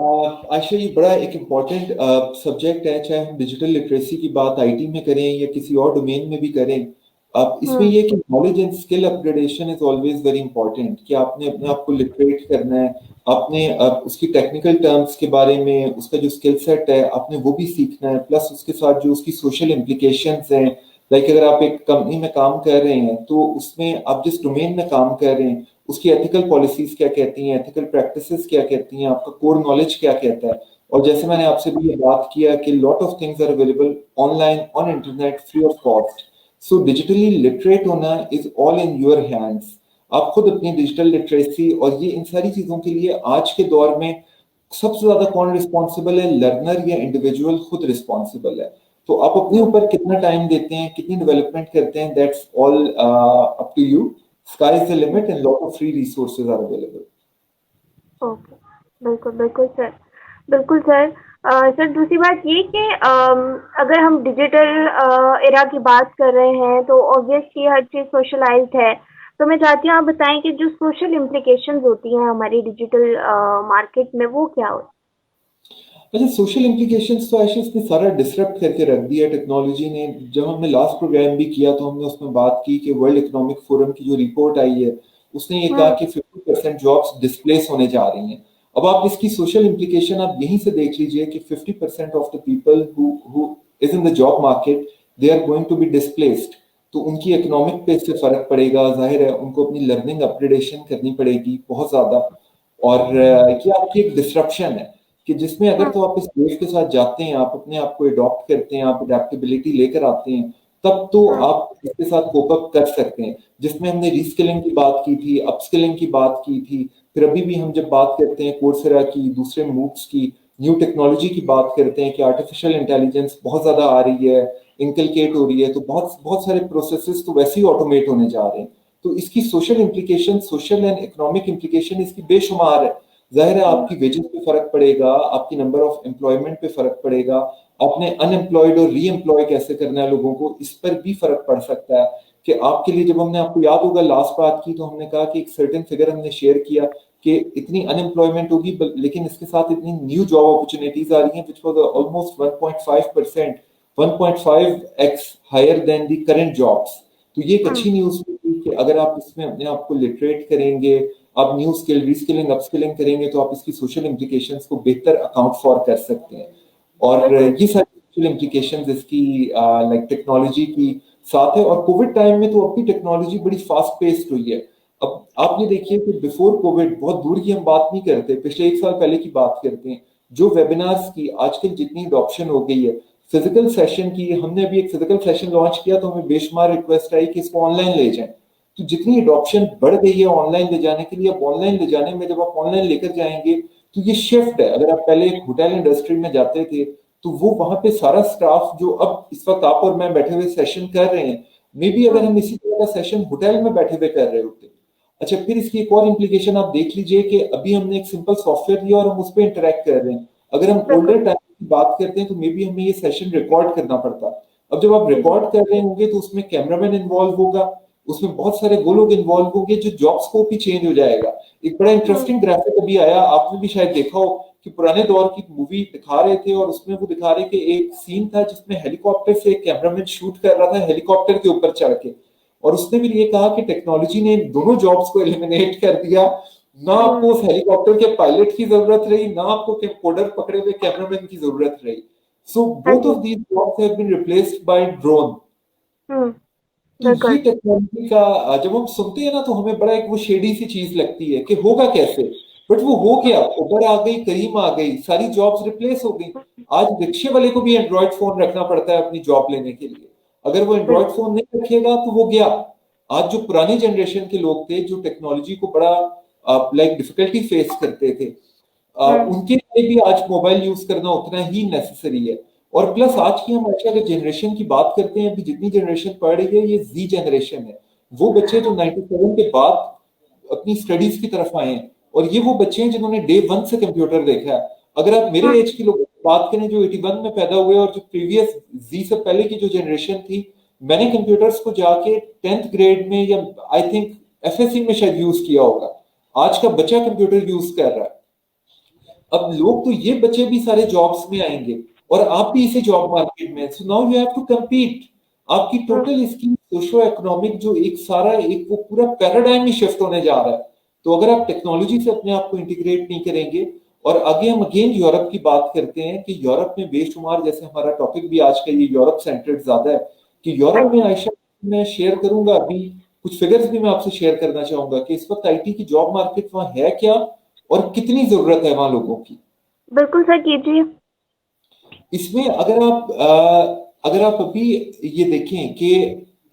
आशा, ये बड़ा एक इम्पॉर्टेंट सब्जेक्ट है। चाहे हम डिजिटल लिटरेसी की बात आईटी में करें या किसी और डोमेन में भी करें, अब इसमें हम्म। ये कि knowledge and skill upgradation is always very important. कि आपने अपने आप को लिटरेट करना है, आपने उसकी टेक्निकल टर्म्स के बारे में, उसका जो स्किल सेट है आपने वो भी सीखना है, प्लस उसके साथ जो उसकी सोशल इम्प्लीकेशंस हैं। लाइक अगर आप एक कंपनी में काम कर रहे हैं तो उसमें आप जिस डोमेन में काम कर रहे हैं उसकी एथिकल पॉलिसीज क्या कहती हैं, एथिकल प्रैक्टिसेस क्या कहती हैं, आपका कोर नॉलेज क्या कहता है। और जैसे मैंने आपसे भी ये बात किया कि lot of things are available online on internet free of cost. So digitally literate होना is all in your hands. आप खुद अपनी डिजिटल लिटरेसी और ये इन सारी चीजों के लिए आज के दौर में सबसे ज्यादा कौन रिस्पॉन्सिबल है? लर्नर या इंडिविजुअल खुद रिस्पॉन्सिबल है। तो आप अपने ऊपर कितना टाइम देते हैं, कितनी डेवलपमेंट करते हैं, that's all up to you. Sky is the limit and lot of free resources are available. Okay. बिल्कुल बिल्कुल सर। बिल्कुल सर। सर दूसरी बात ये कि अगर हम डिजिटल एरा की बात कर रहे हैं, तो ऑब्वियसली हर चीज़ सोशलाइज्ड है। तो मैं चाहती हूँ आप बताएं कि जो सोशल इम्प्लीकेशंस होती हैं हमारी डिजिटल मार्केट में, वो क्या हो? अच्छा, सोशल इम्प्लीकेशंस तो ऐसे इसने सारा डिसरप्ट करके रख दिया टेक्नोलॉजी ने। जब हमने लास्ट प्रोग्राम भी किया तो हमने उसमें बात की कि वर्ल्ड इकोनॉमिक फोरम की जो रिपोर्ट आई है उसने ये कहा हम्म। कि 50% जॉब्स डिस्प्लेस होने जा रही हैं। अब आप इसकी सोशल इम्प्लीकेशन आप यहीं से देख लीजिए कि 50% of the people who is in the job market, they are going to be displaced. तो उनकी इकोनॉमिक पे इससे फर्क पड़ेगा, जाहिर है उनको अपनी लर्निंग अपग्रेडेशन करनी पड़ेगी बहुत ज्यादा। और ये आपकी एक डिस्ट्रप्शन है। कि जिसमें अगर तो आप इस वेव के साथ जाते हैं, आप अपने आप को अडॉप्ट करते हैं, आप अडेप्टेबिलिटी लेकर आते हैं, तब तो आप इसके साथ कोप अप कर सकते हैं। जिसमें हमने रीस्किलिंग की बात की थी, अपस्किलिंग की बात की थी, फिर अभी भी हम जब बात करते हैं कोर्सेरा की, दूसरे मूव्स की, न्यू टेक्नोलॉजी की बात करते हैं कि आर्टिफिशियल इंटेलिजेंस बहुत ज्यादा आ रही है, इनकलकेट हो रही है, तो बहुत बहुत सारे प्रोसेसेस तो वैसे ही ऑटोमेट होने जा रहे हैं। तो इसकी social implication, social and economic implication इसकी बेशुमार है। जाहिर है आपकी वेजेस पे फर्क पड़ेगा, आपकी नंबर ऑफ एम्प्लॉयमेंट पे फर्क पड़ेगा, आपने अनएम्प्लॉयड और री एम्प्लॉय कैसे करना है लोगों को, इस पर भी फर्क पड़ सकता है। कि आपके लिए, जब हमने, आपको याद होगा लास्ट बात की, तो हमने कहा कि एक सर्टेन फिगर हमने शेयर किया कि इतनी अनएम्प्लॉयमेंट होगी, लेकिन इसके साथ इतनी न्यू जॉब अपॉर्चुनिटीज आ रही हैं, which was almost 1.5%, 1.5x higher than the current jobs. तो ये एक अच्छी न्यूज थी कि अगर आप इसमें अपने आप को लिटरेट करेंगे, आप न्यू स्किल, रीस्किलिंग, अपस्किलिंग करेंगे, तो आप इसकी सोशल इम्प्लीकेशंस को बेहतर अकाउंट फॉर कर सकते हैं। और ये सारी सोशल इम्प्लीकेशंस इसकी लाइक टेक्नोलॉजी की साथ है। और कोविड टाइम में तो अपनी टेक्नोलॉजी बड़ी फास्ट पेस्ड हुई है। अब आप ये देखिए कि बिफोर कोविड, बहुत दूर की हम बात नहीं करते, पिछले 1 साल पहले की बात करते हैं, जो वेबिनार्स की आजकल जितनी अडॉप्शन हो गई है, फिजिकल सेशन की, हमने अभी एक फिजिकल सेशन लॉन्च किया तो हमें बेशुमार रिक्वेस्ट आई कि इसको ऑनलाइन ले जाएं। तो जितनी अडॉप्शन बढ़ गई है ऑनलाइन ले जाने के लिए, अब ऑनलाइन ले जाने में, जब आप ऑनलाइन लेकर जाएंगे तो ये शिफ्ट है। अगर आप पहले एक होटल इंडस्ट्री में जाते थे, तो वो वहां पे सारा स्टाफ जो अब इस वक्त आप और मैं बैठे हुए सेशन कर रहे हैं, मे बी अगर हम इसी तरह का सेशन होटल में बैठे हुए कर रहे होते। अच्छा, फिर इसकी एक और इम्प्लीकेशन आप देख लीजिए कि अभी हमने एक सिंपल सॉफ्टवेयर लिया और हम उस पर इंटरेक्ट कर रहे हैं। अगर हम ओल्डर टाइम की बात करते हैं तो मे बी हमें ये सेशन रिकॉर्ड करना पड़ता। अब जब आप रिकॉर्ड कर रहे होंगे तो उसमें कैमरामैन इन्वॉल्व होगा, उसमें बहुत सारे वो लोग इन्वॉल्व होंगे, जो जॉब स्कोप ही चेंज हो जाएगा। एक बड़ा इंटरेस्टिंग ग्राफिक अभी आया, आपने भी शायद देखा हो, कि पुराने दौर की मूवी दिखा रहे थे और उसमें वो दिखा रहे कि एक सीन था जिसमें हेलीकॉप्टर से एक कैमरामैन शूट कर रहा था हेलीकॉप्टर के ऊपर चढ़ के, और उसने भी ये कहा कि टेक्नोलॉजी ने दोनों जॉब्स को एलिमिनेट कर दिया। ना आपको उस हेलीकॉप्टर के पायलट की जरूरत रही, ना आपको कोडर पकड़े हुए कैमरामैन की जरूरत रही। So both of these jobs have been replaced by drone. तो ये टेक्नोलॉजी का जब हम सुनते हैं ना, तो हमें बड़ा एक वो शेडी सी चीज लगती है कि होगा कैसे, बट वो हो गया। उबर आ गई, करीम आ गई, सारी जॉब्स रिप्लेस हो गई। आज रिक्शे वाले को भी एंड्रॉइड फोन रखना पड़ता है अपनी जॉब लेने के लिए। अगर वो एंड्रॉइड फोन नहीं रखेगा तो वो गया। आज जो पुरानी जनरेशन के लोग थे, जो टेक्नोलॉजी को बड़ा लाइक डिफिकल्टी फेस करते थे, उनके लिए भी आज मोबाइल यूज करना उतना ही नेसेसरी है। और प्लस आज की हम अच्छा अगर जनरेशन की बात करते हैं, अभी जितनी जनरेशन पढ़ रही है, ये जी जनरेशन है। वो बच्चे जो 97 के बाद अपनी स्टडीज की तरफ आए हैं, और ये वो बच्चे हैं जिन्होंने डे 1 से कंप्यूटर देखा है। अगर आप मेरे एज के लोगों की बात करें जो 81 में पैदा हुए, और जो प्रीवियस जी से पहले की जो जनरेशन थी, मैंने कंप्यूटर्स को जाके 10th ग्रेड में, या आई थिंक एफएससी में शायद यूज किया होगा। आज का बच्चा कंप्यूटर यूज कर रहा है। अब लोग, तो ये बच्चे भी सारे जॉब्स में आएंगे, और आप भी इसे जॉब मार्केट में, so now you have to compete. आपकी टोटल इसकी सोशो इकोनॉमिक जो एक सारा एक वो पूरा पैराडाइम ही शिफ्ट होने जा रहा है। तो अगर आप टेक्नोलॉजी से अपने आप को इंटीग्रेट नहीं करेंगे, और आगे हम अगेन यूरोप की बात करते हैं कि यूरोप में बेशुमार, जैसे हमारा टॉपिक भी आज का ये यूरोप सेंटर्ड ज्यादा है, कि यूरोप में आयशा मैं शेयर करूंगा अभी कुछ फिगर्स भी मैं आपसे शेयर करना चाहूंगा कि इस वक्त आईटी की जॉब मार्केट वहां है क्या, और कितनी जरूरत है वहां लोगों की। बिल्कुल सर, कीजिए। इसमें अगर आप अभी ये देखें कि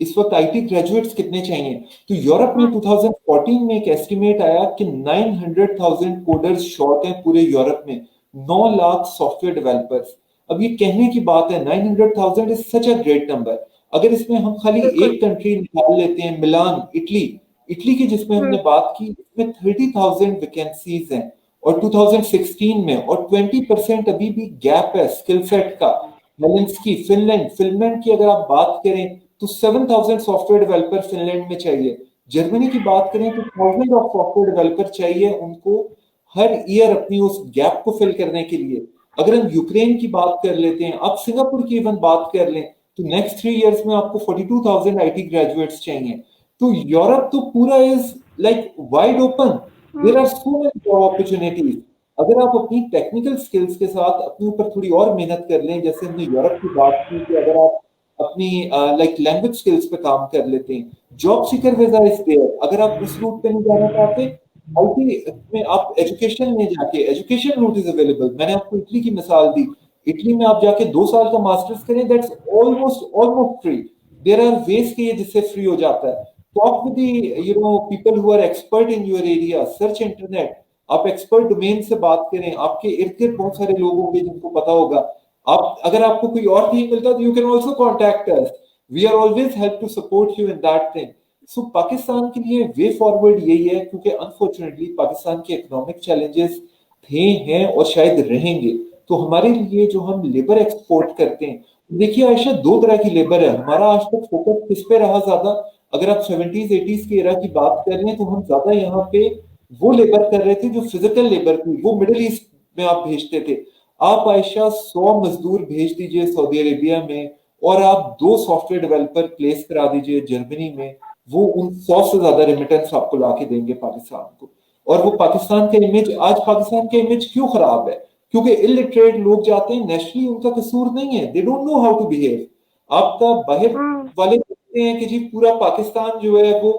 इस वक्त आईटी ग्रेजुएट्स कितने चाहिए, तो यूरोप में 2014 में एक एस्टिमेट आया कि 900,000 कोडर्स शॉर्ट हैं पूरे यूरोप में, 9 लाख सॉफ्टवेयर डेवलपर्स। अब ये कहने की बात है, 900,000 is such a great number. अगर इसमें हम खाली एक कंट्री निकाल लेते हैं, मिलान, इटली, इटली की जिसमें हमने बात की, इसमें 30,000 वैकेंसीज हैं और 2016 में, और 20% अभी भी गैप है स्किल सेट का। हेलेंस्की, फिनलैंड, फिनलैंड की अगर आप बात करें तो 7,000 सॉफ्टवेयर डेवलपर फिनलैंड में चाहिए। जर्मनी की बात करें तो 1000 ऑफ सॉफ्टवेयर डेवलपर चाहिए उनको हर ईयर अपनी उस गैप को फिल करने के लिए। अगर हम यूक्रेन की बात कर लेते हैं, आप सिंगापुर की इवन बात कर लें, तो नेक्स्ट 3 इयर्स में आपको 42,000 आईटी ग्रेजुएट्स चाहिए। तो यूरोप तो पूरा is like wide open, there are so many job opportunities. अगर आप अपनी टेक्निकल स्किल्स के साथ अपने ऊपर थोड़ी और मेहनत कर लें, जैसे हमने यूरोप की बात की कि अगर आप अपनी लाइक लैंग्वेज स्किल्स पे काम कर लेते हैं, job seeker visa is there. अगर आप उस रूट पे नहीं जाना चाहते, आईटी में आप एजुकेशन में जाके, एजुकेशन रूट इज अवेलेबल। मैंने आपको इटली की मिसाल दी, इटली में आप जाके 2 साल का मास्टर्स करें, that's almost almost free. There are ways के ये जिससे फ्री हो जाता है। Talk with the people who are expert in your area, search internet, आप एक्सपर्ट डोमेन से बात करें, आपके इर्द गिर्द बहुत सारे लोग होंगे जिनको पता होगा। आप अगर आपको कोई और नहीं मिलता तो you can also contact us, we are always help to support you in that thing. So Pakistan के लिए वे फॉरवर्ड यही है, क्योंकि अनफॉर्चुनेटली पाकिस्तान के इकोनॉमिक चैलेंजेस थे, हैं और शायद रहेंगे। तो हमारे लिए जो हम लेबर एक्सपोर्ट करते हैं, देखिए आयशा, 2 तरह की लेबर है। हमारा आज तक फोकस किस पे रहा ज्यादा? अगर आप 70s 80s की एरा की बात कर रहे हैं तो हम ज्यादा यहाँ पे वो लेबर कर रहे थे जो फिजिकल लेबर थी, वो मिडिल ईस्ट में आप भेजते थे। आप आयशा 100 मजदूर भेज दीजिए सऊदी अरेबिया में, और आप 2 सॉफ्टवेयर डेवलपर प्लेस करा दीजिए जर्मनी में, वो उन 100 से ज्यादा रेमिटेंस आपको ला के देंगे पाकिस्तान को। और वो पाकिस्तान का इमेज, आज पाकिस्तान का इमेज क्यों खराब है? क्योंकि इलिटरेट लोग जाते हैं, नेचुरली उनका कसूर नहीं है, they don't know how to behave. आपका बाहर हम्म। वाले कहते हैं कि जी पूरा पाकिस्तान जो है वो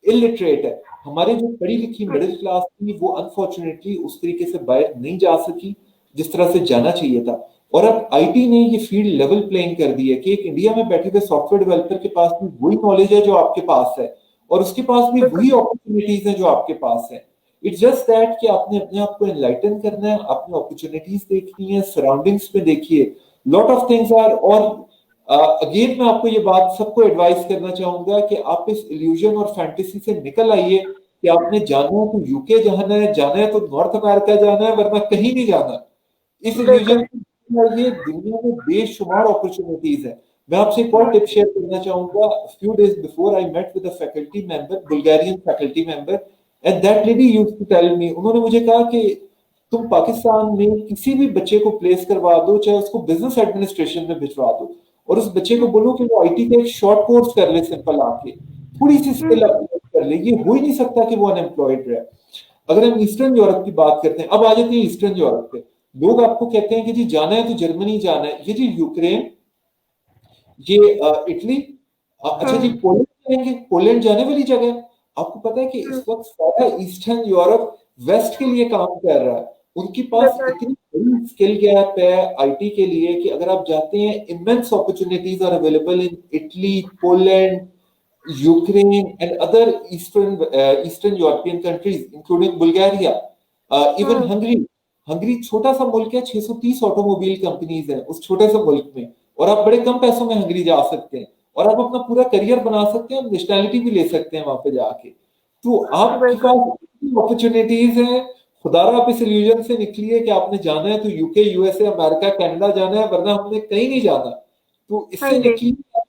इलिटरेट है। हमारे जो पढ़ी लिखी मिडिल क्लास थी वो अनफॉर्चुनेटली उस तरीके से बाहर नहीं जा सकी जिस तरह से जाना चाहिए था। और अब आईटी ने ये फील्ड लेवल प्लेइंग कर दी है कि एक इंडिया में बैठे हुए सॉफ्टवेयर डेवलपर के पास भी वही नॉलेज है जो आपके पास है, और उसके पास भी बिल्कुल। वही अपॉर्चुनिटीज हैं जो आपके पास है। इट्स जस्ट दैट कि आपने अपने आप को एनलाइटन करना है, अपनी अपॉर्चुनिटीज देखनी है, सराउंडिंग्स में देखिए, लॉट ऑफ थिंग्स आर। और अगेन मैं आपको ये बात सबको एडवाइस करना चाहूंगा कि आप इस इल्यूजन और फैंटेसी से निकल आइए कि आपने जाना है तो यूके जाना है तो नॉर्थ अमेरिका जाना है, वरना कहीं नहीं जाना। इस इल्यूजन बिल्कुल। से ये दुनिया में बेशुमार अपॉर्चुनिटीज है। मैं आपसे एक और टिप शेयर करना चाहूंगा। Few days before I met with a faculty member, Bulgarian faculty member, and that lady used to tell me, उन्होंने मुझे कहा कि तुम पाकिस्तान में किसी भी बच्चे को प्लेस करवा दो, चाहे उसको बिजनेस एडमिनिस्ट्रेशन में भिजवा दो, और उस बच्चे को बोलो कि वो आईटी का एक शॉर्ट कोर्स कर ले, सिंपल आके थोड़ी सी स्किल अपग्रेड कर ले, ये हो ही नहीं सकता कि वो अनएम्प्लॉयड रहे। अगर हम ईस्टर्न यूरोप की बात करते हैं, अब आ जाते हैं ईस्टर्न यूरोप पे। लोग आपको कहते हैं कि जी जाना है तो जर्मनी जाना है, ये जी यूक्रेन, ये इटली, अच्छा जी पोलैंड जाएंगे, पोलैंड जाने वाली जगह है। आपको पता है कि इस वक्त सारा ईस्टर्न यूरोप वेस्ट के लिए काम कर रहा है। उनके पास बिल्कुल। इतनी बड़ी स्किल गैप है आईटी के लिए कि अगर आप जाते हैं, immense opportunities are available in Italy, Poland, Ukraine and other eastern European countries including Bulgaria, even Hungary. Hungary छोटा सा मुल्क है, 630 ऑटोमोबाइल कंपनीज हैं उस छोटे से मुल्क में, और आप बड़े कम पैसों में हंगरी जा सकते हैं, और आप अपना पूरा करियर बना सकते हैं, नेशनैलिटी भी ले सकते हैं वहां पे जाके। तो आपके बिल्कुल। पास अपॉर्चुनिटीज हैं। खुदारा आप इस इल्यूजन से निकलिए कि आपने जाना है तो यूके, यूएसए, अमेरिका, कनाडा जाना है, वरना हमने कहीं नहीं जाना। तो हाँ इससे जी। निकलिए,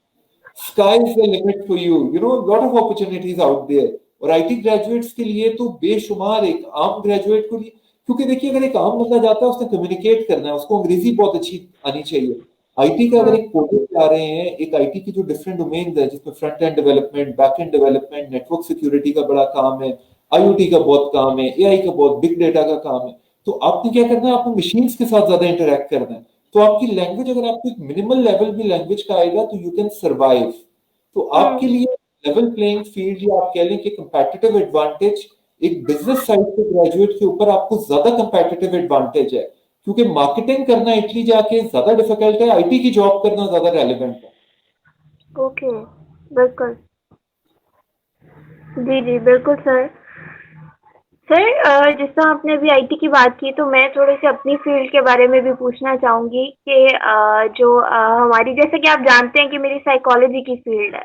sky is the limit for you, you know lot of opportunities out there. और आईटी ग्रेजुएट्स के लिए तो बेशुमार, एक आम ग्रेजुएट को लिए, क्योंकि देखिए अगर एक आम बंदा जाता है उसने कम्युनिकेट करना है, उसको अंग्रेजी बहुत अच्छी आनी चाहिए। आईटी का अगर एक प्रोजेक्ट ला रहे हैं, एक आईटी की जो डिफरेंट डोमेन है जिसमें front end development, back and development, network security का बड़ा काम है, आईओटी का बहुत काम है, एआई का बहुत, बिग डेटा का काम है। तो आपने क्या करना है, आपको मशीन्स के साथ ज्यादा इंटरेक्ट करना है। तो आपकी लैंग्वेज, अगर आपको एक मिनिमल लेवल भी लैंग्वेज का आएगा तो यू कैन सर्वाइव। तो आपके लिए लेवल प्लेइंग फील्ड, या आप कह लें कि कंपैटिटिव एडवांटेज, एक बिजनेस साइड के ग्रेजुएट के ऊपर आपको ज्यादा कंपैटिटिव एडवांटेज है, क्योंकि मार्केटिंग करना इटली जाके ज्यादा डिफिकल्ट है, आईटी की जॉब करना ज्यादा रेलेवेंट है। ओके। बिल्कुल। जी जी बिल्कुल सर। सर जिस तरह आपने अभी आईटी की बात की, तो मैं थोड़ी सी अपनी फील्ड के बारे में भी पूछना चाहूंगी कि जो हमारी, जैसे कि आप जानते हैं कि मेरी साइकोलॉजी की फील्ड है,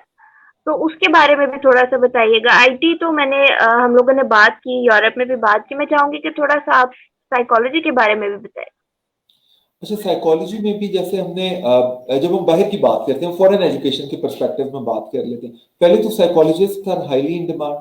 तो उसके बारे में भी थोड़ा सा बताइएगा। आईटी तो मैंने हम लोगों ने बात की, यूरोप में भी बात की, मैं चाहूंगी कि थोड़ा सा आप साइकोलॉजी के बारे में भी बताएं। अच्छा, साइकोलॉजी में भी जैसे हमने जब हम बाहर की बात करते हैं, फॉरेन एजुकेशन के पर्सपेक्टिव में बात कर लेते हैं। पहले तो psychologist are highly in demand,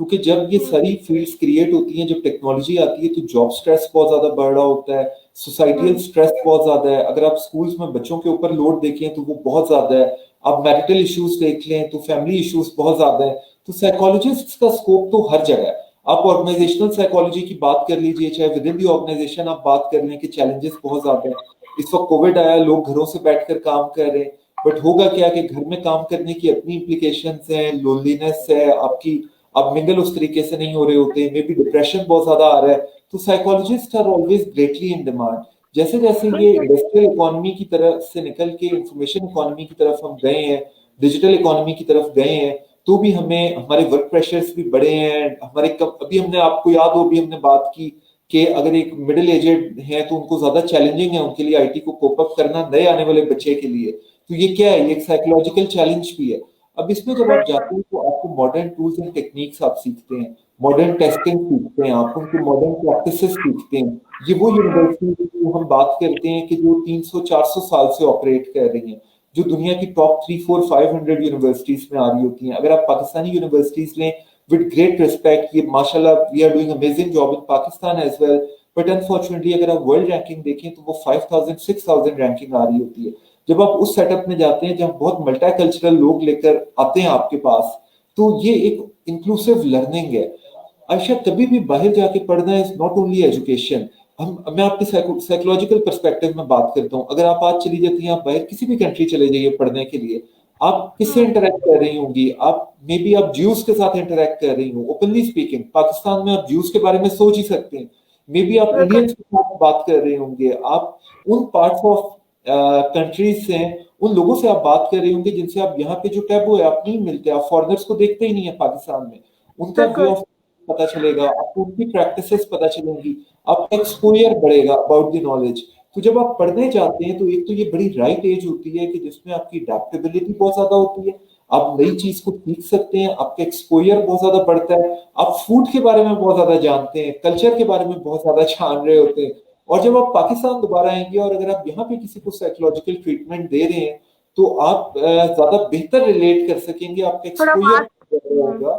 क्योंकि जब ये सारी फील्ड्स क्रिएट होती हैं, जब टेक्नोलॉजी आती है, तो जॉब स्ट्रेस बहुत ज्यादा बढ़ रहा होता है, सोसाइटियल स्ट्रेस बहुत ज्यादा है। अगर आप स्कूल्स में बच्चों के ऊपर लोड देखें तो वो बहुत ज्यादा है। आप मैरिटल इश्यूज देख लें तो फैमिली इश्यूज बहुत ज्यादा है। तो साइकोलॉजिस्ट का स्कोप तो हर जगह है। आप ऑर्गेनाइजेशनल साइकोलॉजी की बात कर लीजिए, चाहे विद इन दी ऑर्गेनाइजेशन आप बात कर लें कि चैलेंजेस बहुत ज्यादा है। इस वक्त कोविड आया, लोग घरों से बैठकर काम कर रहे हैं, बट होगा क्या कि घर में काम करने की अपनी इम्प्लीकेशंस हैं, लोनलीनेस है, आपकी आप मिंगल उस तरीके से नहीं हो रहे होते, मे बी डिप्रेशन बहुत ज्यादा आ रहा है, तो psychologist are always greatly in demand. जैसे जैसे ये इंडस्ट्रियल इकोनॉमी की तरफ से निकल के इंफॉर्मेशन इकोनॉमी की तरफ हम गए हैं, डिजिटल इकोनॉमी की तरफ गए हैं, तो भी हमें हमारे वर्क प्रेशर्स भी बढ़े हैं। अभी हमने, आपको याद हो, अभी हमने बात की कि अगर एक मिडिल एजेड है तो उनको ज्यादा चैलेंजिंग है उनके लिए आईटी को कोप अप करना, नए आने वाले बच्चे के लिए। तो ये क्या है, ये एक साइकोलॉजिकल चैलेंज भी है। अब इसमें जब आप जाते हैं तो आपको मॉडर्न टूल्स एंड टेक्निक्स आप सीखते हैं, मॉडर्न टेस्टिंग सीखते हैं, आप उनके मॉडर्न प्रैक्टिसेस सीखते हैं। ये वो यूनिवर्सिटी जो हम बात करते हैं कि जो 300-400 साल से ऑपरेट कर रही हैं, जो दुनिया की टॉप 300-400-500 यूनिवर्सिटीज में आ रही होती हैं। अगर आप पाकिस्तानी यूनिवर्सिटीज लें, विद ग्रेट रिस्पेक्ट, ये माशाल्लाह we are doing amazing job in Pakistan as well, but unfortunately अगर आप वर्ल्ड रैंकिंग देखें तो वो 5000-6000 रैंकिंग आ रही होती है। जब आप उस सेटअप में जाते हैं जहां बहुत मल्टीकल्चरल लोग लेकर आते हैं आपके पास, तो ये एक इंक्लूसिव लर्निंग है। आयशा, कभी भी बाहर जाके पढ़ना इज नॉट ओनली एजुकेशन। मैं आपके साइकोलॉजिकल पर्सपेक्टिव में बात करता हूँ। अगर आप आज चली जाती हैं, आप बाहर किसी भी कंट्री चले जाइए पढ़ने के लिए, आप किससे इंटरेक्ट कर रही होंगी? आप मे बी आप ज्यूज के साथ इंटरेक्ट कर रही हो। ओपनली स्पीकिंग, पाकिस्तान में आप ज्यूज के बारे में सोच ही सकते हैं। मे बी आप इंडियंस के साथ बात कर रहे होंगे, आप उन पार्ट्स ऑफ कंट्रीज से, उन लोगों से आप बात कर रहे होंगे जिनसे आप यहाँ पे जो टैबू है आप नहीं मिलते, आप फॉरेनर्स को देखते ही नहीं है पाकिस्तान में। उनका वे ऑफ पता चलेगा आपको, उनकी प्रैक्टिसेस पता चलेंगी, आपका एक्सपोजर बढ़ेगा अबाउट द नॉलेज। तो जब आप पढ़ने जाते हैं तो एक तो ये बड़ी राइट एज होती है कि जिसमें आपकी अडेप्टेबिलिटी बहुत ज्यादा होती है, आप नई चीज को सीख सकते हैं, आपका एक्सपोजर बहुत ज्यादा बढ़ता है, आप फूड के बारे में बहुत ज्यादा जानते हैं, कल्चर के बारे में बहुत ज्यादा जान रहे होते हैं। और जब आप पाकिस्तान दोबारा आएंगे और अगर आप यहाँ पे किसी को साइकोलॉजिकल ट्रीटमेंट दे रहे हैं, तो आप ज्यादा बेहतर रिलेट कर सकेंगे, आपका एक्सपोजर होगा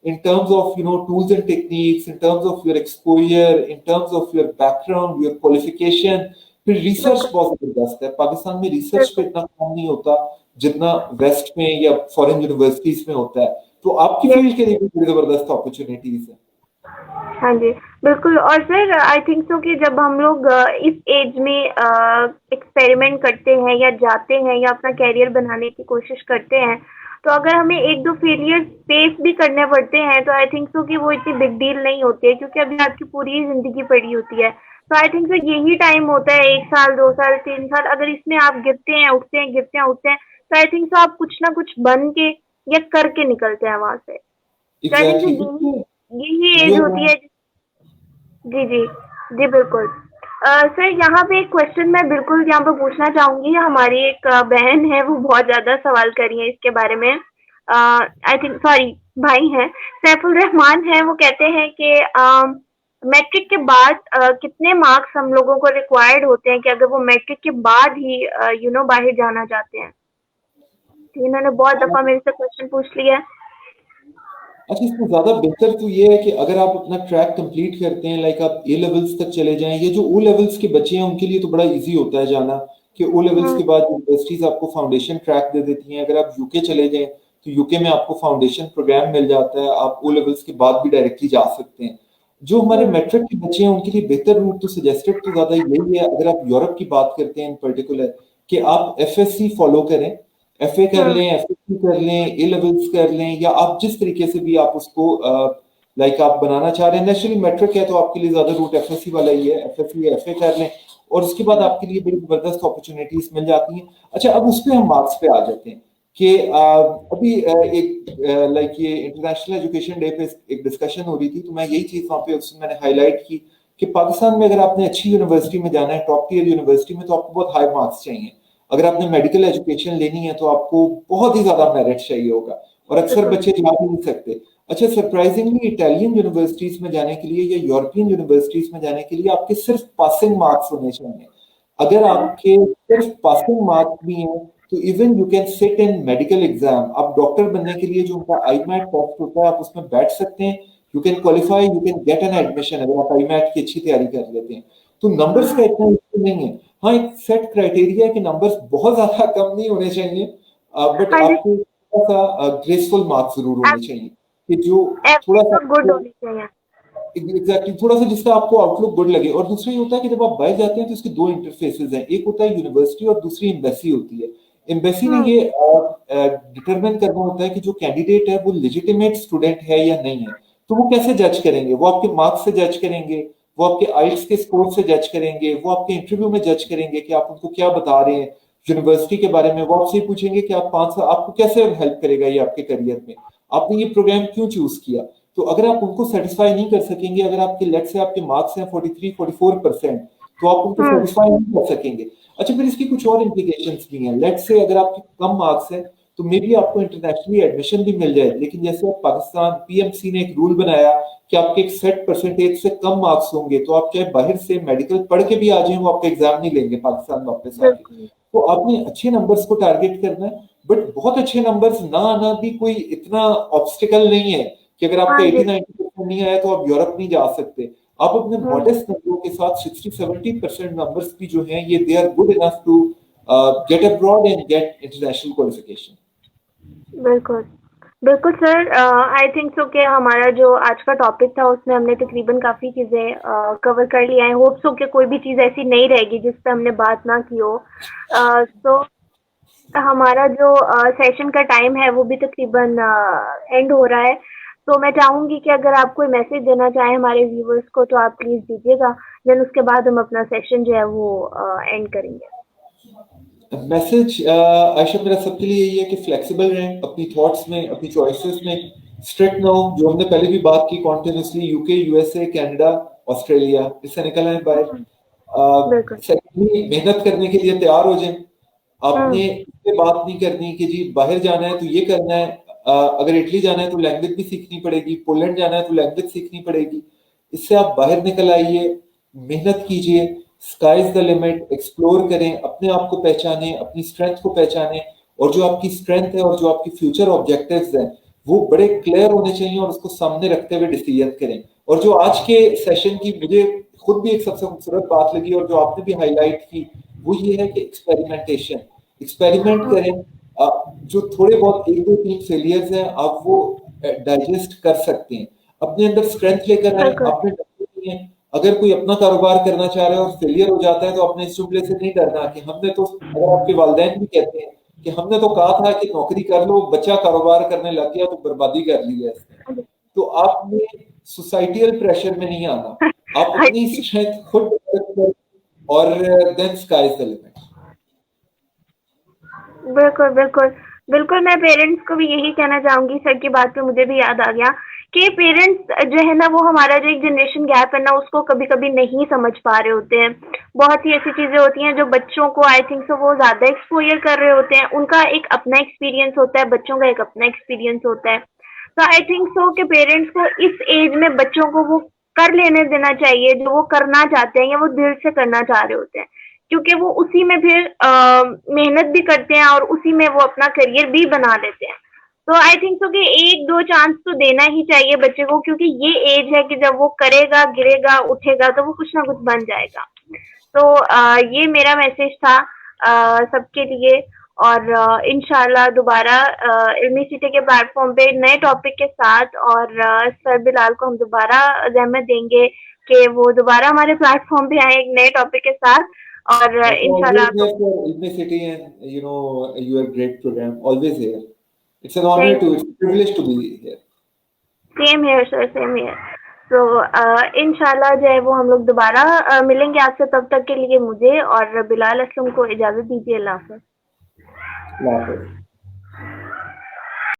in terms of tools and techniques, in terms of your exposure, in terms of your background, your qualification। फिर रिसर्च बहुत जबरदस्त है। पाकिस्तान में रिसर्च पे इतना काम नहीं होता जितना वेस्ट में या फॉरेन यूनिवर्सिटीज में होता है। तो आपकी फील्ड के लिए भी बड़ी जबरदस्त अपॉर्चुनिटीज है। हाँ जी, बिल्कुल। और सर आई थिंक सो कि जब हम लोग इस एज में एक्सपेरिमेंट करते हैं या जाते हैं या अपना कैरियर बनाने की कोशिश करते हैं, तो अगर हमें एक दो फेलियर फेस भी करने पड़ते हैं तो आई थिंक सो कि वो इतनी बिग डील नहीं होती है, क्योंकि अभी आपकी पूरी जिंदगी पड़ी होती है। तो आई थिंक सो यही टाइम होता है, 1 साल 2 साल 3 साल, अगर इसमें आप गिरते हैं उठते हैं गिरते हैं उठते हैं, तो आई थिंक सो आप कुछ ना कुछ बन के या करके निकलते हैं वहां से। तो आई थिंक सो यही एज होती है। जी जी जी, बिल्कुल। सर यहाँ पे एक क्वेश्चन मैं बिल्कुल यहाँ पे पूछना चाहूंगी। हमारी एक बहन है, वो बहुत ज्यादा सवाल कर रही है इसके बारे में। आई थिंक, सॉरी, भाई हैं, सैफुल रहमान है, वो कहते हैं कि मैट्रिक के बाद कितने मार्क्स हम लोगों को रिक्वायर्ड होते हैं कि अगर वो मैट्रिक के बाद ही बाहर जाना चाहते हैं। तो इन्होंने बहुत दफा मेरे से क्वेश्चन पूछ लिया है। अच्छा, इसमें ज्यादा बेहतर तो ये है कि अगर आप अपना ट्रैक कंप्लीट करते हैं, लाइक आप ए लेवल्स तक चले जाएं, ये जो ओ लेवल्स के बच्चे हैं उनके लिए तो बड़ा इजी होता है जाना, कि ओ लेवल्स के बाद यूनिवर्सिटीज आपको फाउंडेशन ट्रैक दे देती हैं। अगर आप यूके चले जाएं तो यूके में आपको फाउंडेशन प्रोग्राम मिल जाता है, आप ओ लेवल्स के बाद भी डायरेक्टली जा सकते हैं। जो हमारे मैट्रिक के बच्चे हैं उनके लिए बेहतर रूट तो सजेस्टेड तो ज्यादा यही है, अगर आप यूरोप की बात करते हैं इन पर्टिकुलर, कि आप एफएससी फॉलो करें, एफए कर लें, एफएससी कर लें, ए लेवल्स कर लें, या आप जिस तरीके से भी आप उसको लाइक आप बनाना चाह रहे हैं। नेचुरली मैट्रिक है तो आपके लिए ज्यादा रूट एफएससी वाला ही है, एफएससी या एफए कर लें, और उसके बाद आपके लिए बड़ी जबरदस्त अपॉर्चुनिटीज मिल जाती हैं। अच्छा, अब उस पर हम मार्क्स पे आ जाते हैं कि अभी एक लाइक ये इंटरनेशनल एजुकेशन डे पे एक डिस्कशन हो रही थी, तो मैं यही चीज वहाँ पे उसमें मैंने हाईलाइट की कि पाकिस्तान में अगर आपने अच्छी यूनिवर्सिटी में जाना है, टॉप टियर यूनिवर्सिटी में, तो आपको बहुत हाई मार्क्स चाहिए। अगर आपने मेडिकल एजुकेशन लेनी है तो आपको बहुत ही ज्यादा मेरिट चाहिए होगा, और अक्सर बच्चे जा भी नहीं सकते। अच्छा, सरप्राइजिंगली इटालियन यूनिवर्सिटीज में जाने के लिए या यूरोपियन यूनिवर्सिटीज में जाने के लिए आपके सिर्फ पासिंग मार्क्स होने चाहिए। अगर आपके सिर्फ पासिंग मार्क्स भी हैं तो even you can sit in medical exam. आप डॉक्टर बनने के लिए जो उनका आईमैट टेस्ट होता है आप उसमें बैठ सकते हैं, you can qualify, you can get an admission अगर आप आईमैट की अच्छी तैयारी कर लेते हैं। तो नंबर्स का इतना इशू नहीं है। हाँ, एक सेट क्राइटेरिया है कि नंबर्स बहुत ज्यादा कम नहीं होने चाहिए, बट आपको थोड़ा सा ग्रेसफुल मार्क्स जरूर होने चाहिए, कि जो थोड़ा सा गुड होनी चाहिए। एग्जैक्टली थोड़ा सा जिसका आपको आउटलुक गुड लगे। और दूसरा ये होता है कि जब आप बाहर जाते हैं तो इसके दो इंटरफेसेस हैं, एक होता है यूनिवर्सिटी और दूसरी एम्बेसी होती है। एम्बेसी ने हम्म। ये डिटरमिन करना होता है कि जो कैंडिडेट है वो लेजिटिमेट स्टूडेंट है या नहीं है। तो वो कैसे जज करेंगे? वो आपके मार्क्स से जज करेंगे, वो आपके आइल्स के स्कोर से जज करेंगे, वो आपके इंटरव्यू में जज करेंगे कि आप उनको क्या बता रहे हैं यूनिवर्सिटी के बारे में। वो आपसे पूछेंगे कि आप 5 साल आपको कैसे हेल्प करेगा ये आपके करियर में, आपने ये प्रोग्राम क्यों चूज किया। तो अगर आप उनको सेटिस्फाई नहीं कर सकेंगे, अगर आपके लेट से आपके मार्क्स हैं 43-44%, तो आप उनको हम्म। सेटिस्फाई नहीं कर सकेंगे। अच्छा, फिर इसकी कुछ और इम्प्लीकेशंस भी हैं। लेट से अगर आपके कम मार्क्स हैं तो मे बी आपको इंटरनेशनली एडमिशन भी मिल जाए, लेकिन जैसे अब पाकिस्तान पीएमसी ने एक रूल बनाया कि आपके एक सेट परसेंटेज से कम मार्क्स होंगे तो आप चाहे बाहर से मेडिकल पढ़ के भी आ जाए, वो आपका एग्जाम नहीं लेंगे पाकिस्तान वापस आके। बिल्कुल। तो आपने अच्छे नंबर्स को टारगेट करना है, बट बहुत अच्छे नंबर्स ना आना भी कोई इतना ऑब्स्टिकल नहीं है कि अगर आपका हाँ जी। 80-90% नहीं आया तो आप यूरोप नहीं जा सकते। आप अपने हम्म। मॉडेस्ट नंबरों के साथ 60-70% नंबर्स भी जो हैं, ये they are good enough to get abroad and get international qualification. बिल्कुल। बिल्कुल सर, आई थिंक सो कि हमारा जो आज का टॉपिक था उसमें हमने तकरीबन काफ़ी चीज़ें कवर कर लिया है। होप सो कि कोई भी चीज़ ऐसी नहीं रहेगी जिस पे हमने बात ना की हो। तो हमारा जो सेशन का टाइम है वो भी तकरीबन एंड हो रहा है। तो मैं चाहूँगी कि अगर आप कोई मैसेज देना चाहें हमारे व्यूअर्स को तो आप प्लीज़ दीजिएगा। देन उसके बाद हम अपना सेशन जो है वो एंड करेंगे। मैसेज आयशा मेरा सबके लिए यही है कि फ्लेक्सिबल रहें अपनी थॉट्स में, अपनी चॉइसेस में, स्ट्रिक्ट ना हो। जो हमने पहले भी बात की continuously, UK, USA, Canada, Australia, इससे निकल आए बाहर। हुँ। बिल्कुल। सेकेंडली, मेहनत करने के लिए तैयार हो जाएं। हुँ। आपने इससे बात नहीं करनी कि जी बाहर जाना है तो ये करना है। अगर इटली जाना है तो लैंग्वेज भी सीखनी पड़ेगी, पोलैंड जाना है तो लैंग्वेज सीखनी पड़ेगी। इससे आप बाहर निकल आइए, मेहनत कीजिए, sky is the limit, explore करें, अपने आप को पहचानें, अपनी स्ट्रेंथ को पहचानें, और जो आपकी स्ट्रेंथ है और जो आपकी फ्यूचर ऑब्जेक्टिव्स हैं वो बड़े क्लियर होने चाहिए, और उसको सामने रखते हुए डिसीजन करें। और जो आज के सेशन की मुझे खुद भी एक सबसे खूबसूरत बात लगी और जो आपने भी हाईलाइट की, वो ये है कि एक्सपेरिमेंटेशन, एक्सपेरिमेंट हुँ। करें। जो थोड़े बहुत 1-2-3 फेलियर्स हैं आप वो डाइजेस्ट कर सकते हैं, अपने अंदर स्ट्रेंथ लेकर आए, बिल्कुल। आपने डरना नहीं है। अगर कोई अपना कारोबार करना चाह रहा है और फेलियर हो जाता है तो अपने इस जुमले से नहीं डरना कि हमने तो, अगर आपके वालिदैन भी कहते हैं कि हमने तो कहा था कि नौकरी कर लो, बच्चा कारोबार करने लग गया तो बर्बादी कर ली है इसने। हाँ जी। तो आपने सोसाइटियल प्रेशर में नहीं आना, आप हाँ अपनी जी। स्ट्रेंथ खुद डेवलप करें, और then sky is the limit. बिल्कुल, बिल्कुल। बिल्कुल, मैं पेरेंट्स को भी यही कहना चाहूँगी, सर की बात पे मुझे भी याद आ गया कि पेरेंट्स जो है ना वो हमारा जो एक जनरेशन गैप है ना उसको कभी-कभी नहीं समझ पा रहे होते हैं। बहुत ही ऐसी चीज़ें होती हैं जो बच्चों को आई थिंक सो वो ज़्यादा एक्सपोज़र कर रहे होते हैं। उनका एक अपना एक्सपीरियंस होता है, बच्चों का एक अपना एक्सपीरियंस होता है। तो आई थिंक सो कि पेरेंट्स को इस एज में बच्चों को वो कर लेने देना चाहिए जो वो करना चाहते हैं या वो दिल से करना चाह रहे होते हैं। क्योंकि वो उसी में फिर मेहनत भी करते हैं और उसी में वो अपना करियर भी बना लेते हैं। तो आई थिंक सो कि 1-2 चांस तो देना ही चाहिए बच्चे को, क्योंकि ये एज है कि जब वो करेगा, गिरेगा, उठेगा तो वो कुछ ना कुछ बन जाएगा। तो ये मेरा मैसेज था सबके लिए। और इंशाल्लाह दोबारा इल्मी सिटी के प्लेटफॉर्म पे नए टॉपिक के साथ, और सर बिलाल को हम दोबारा ज़हमत देंगे कि वो दोबारा हमारे प्लेटफॉर्म पे आए एक नए टॉपिक के साथ, और इंशाल्लाह Always आपको। there for Ilmi City, and your great program. Always here. It's an honor thank to, you. it's a privilege to be here. Same here sir, same here. तो इंशाल्लाह जो है वो हम लोग दोबारा मिलेंगे आपसे। तब तक के लिए मुझे और बिलाल असलम को इजाज़त दीजिए। अल्लाह हाफ़िज़। Allah Hafiz.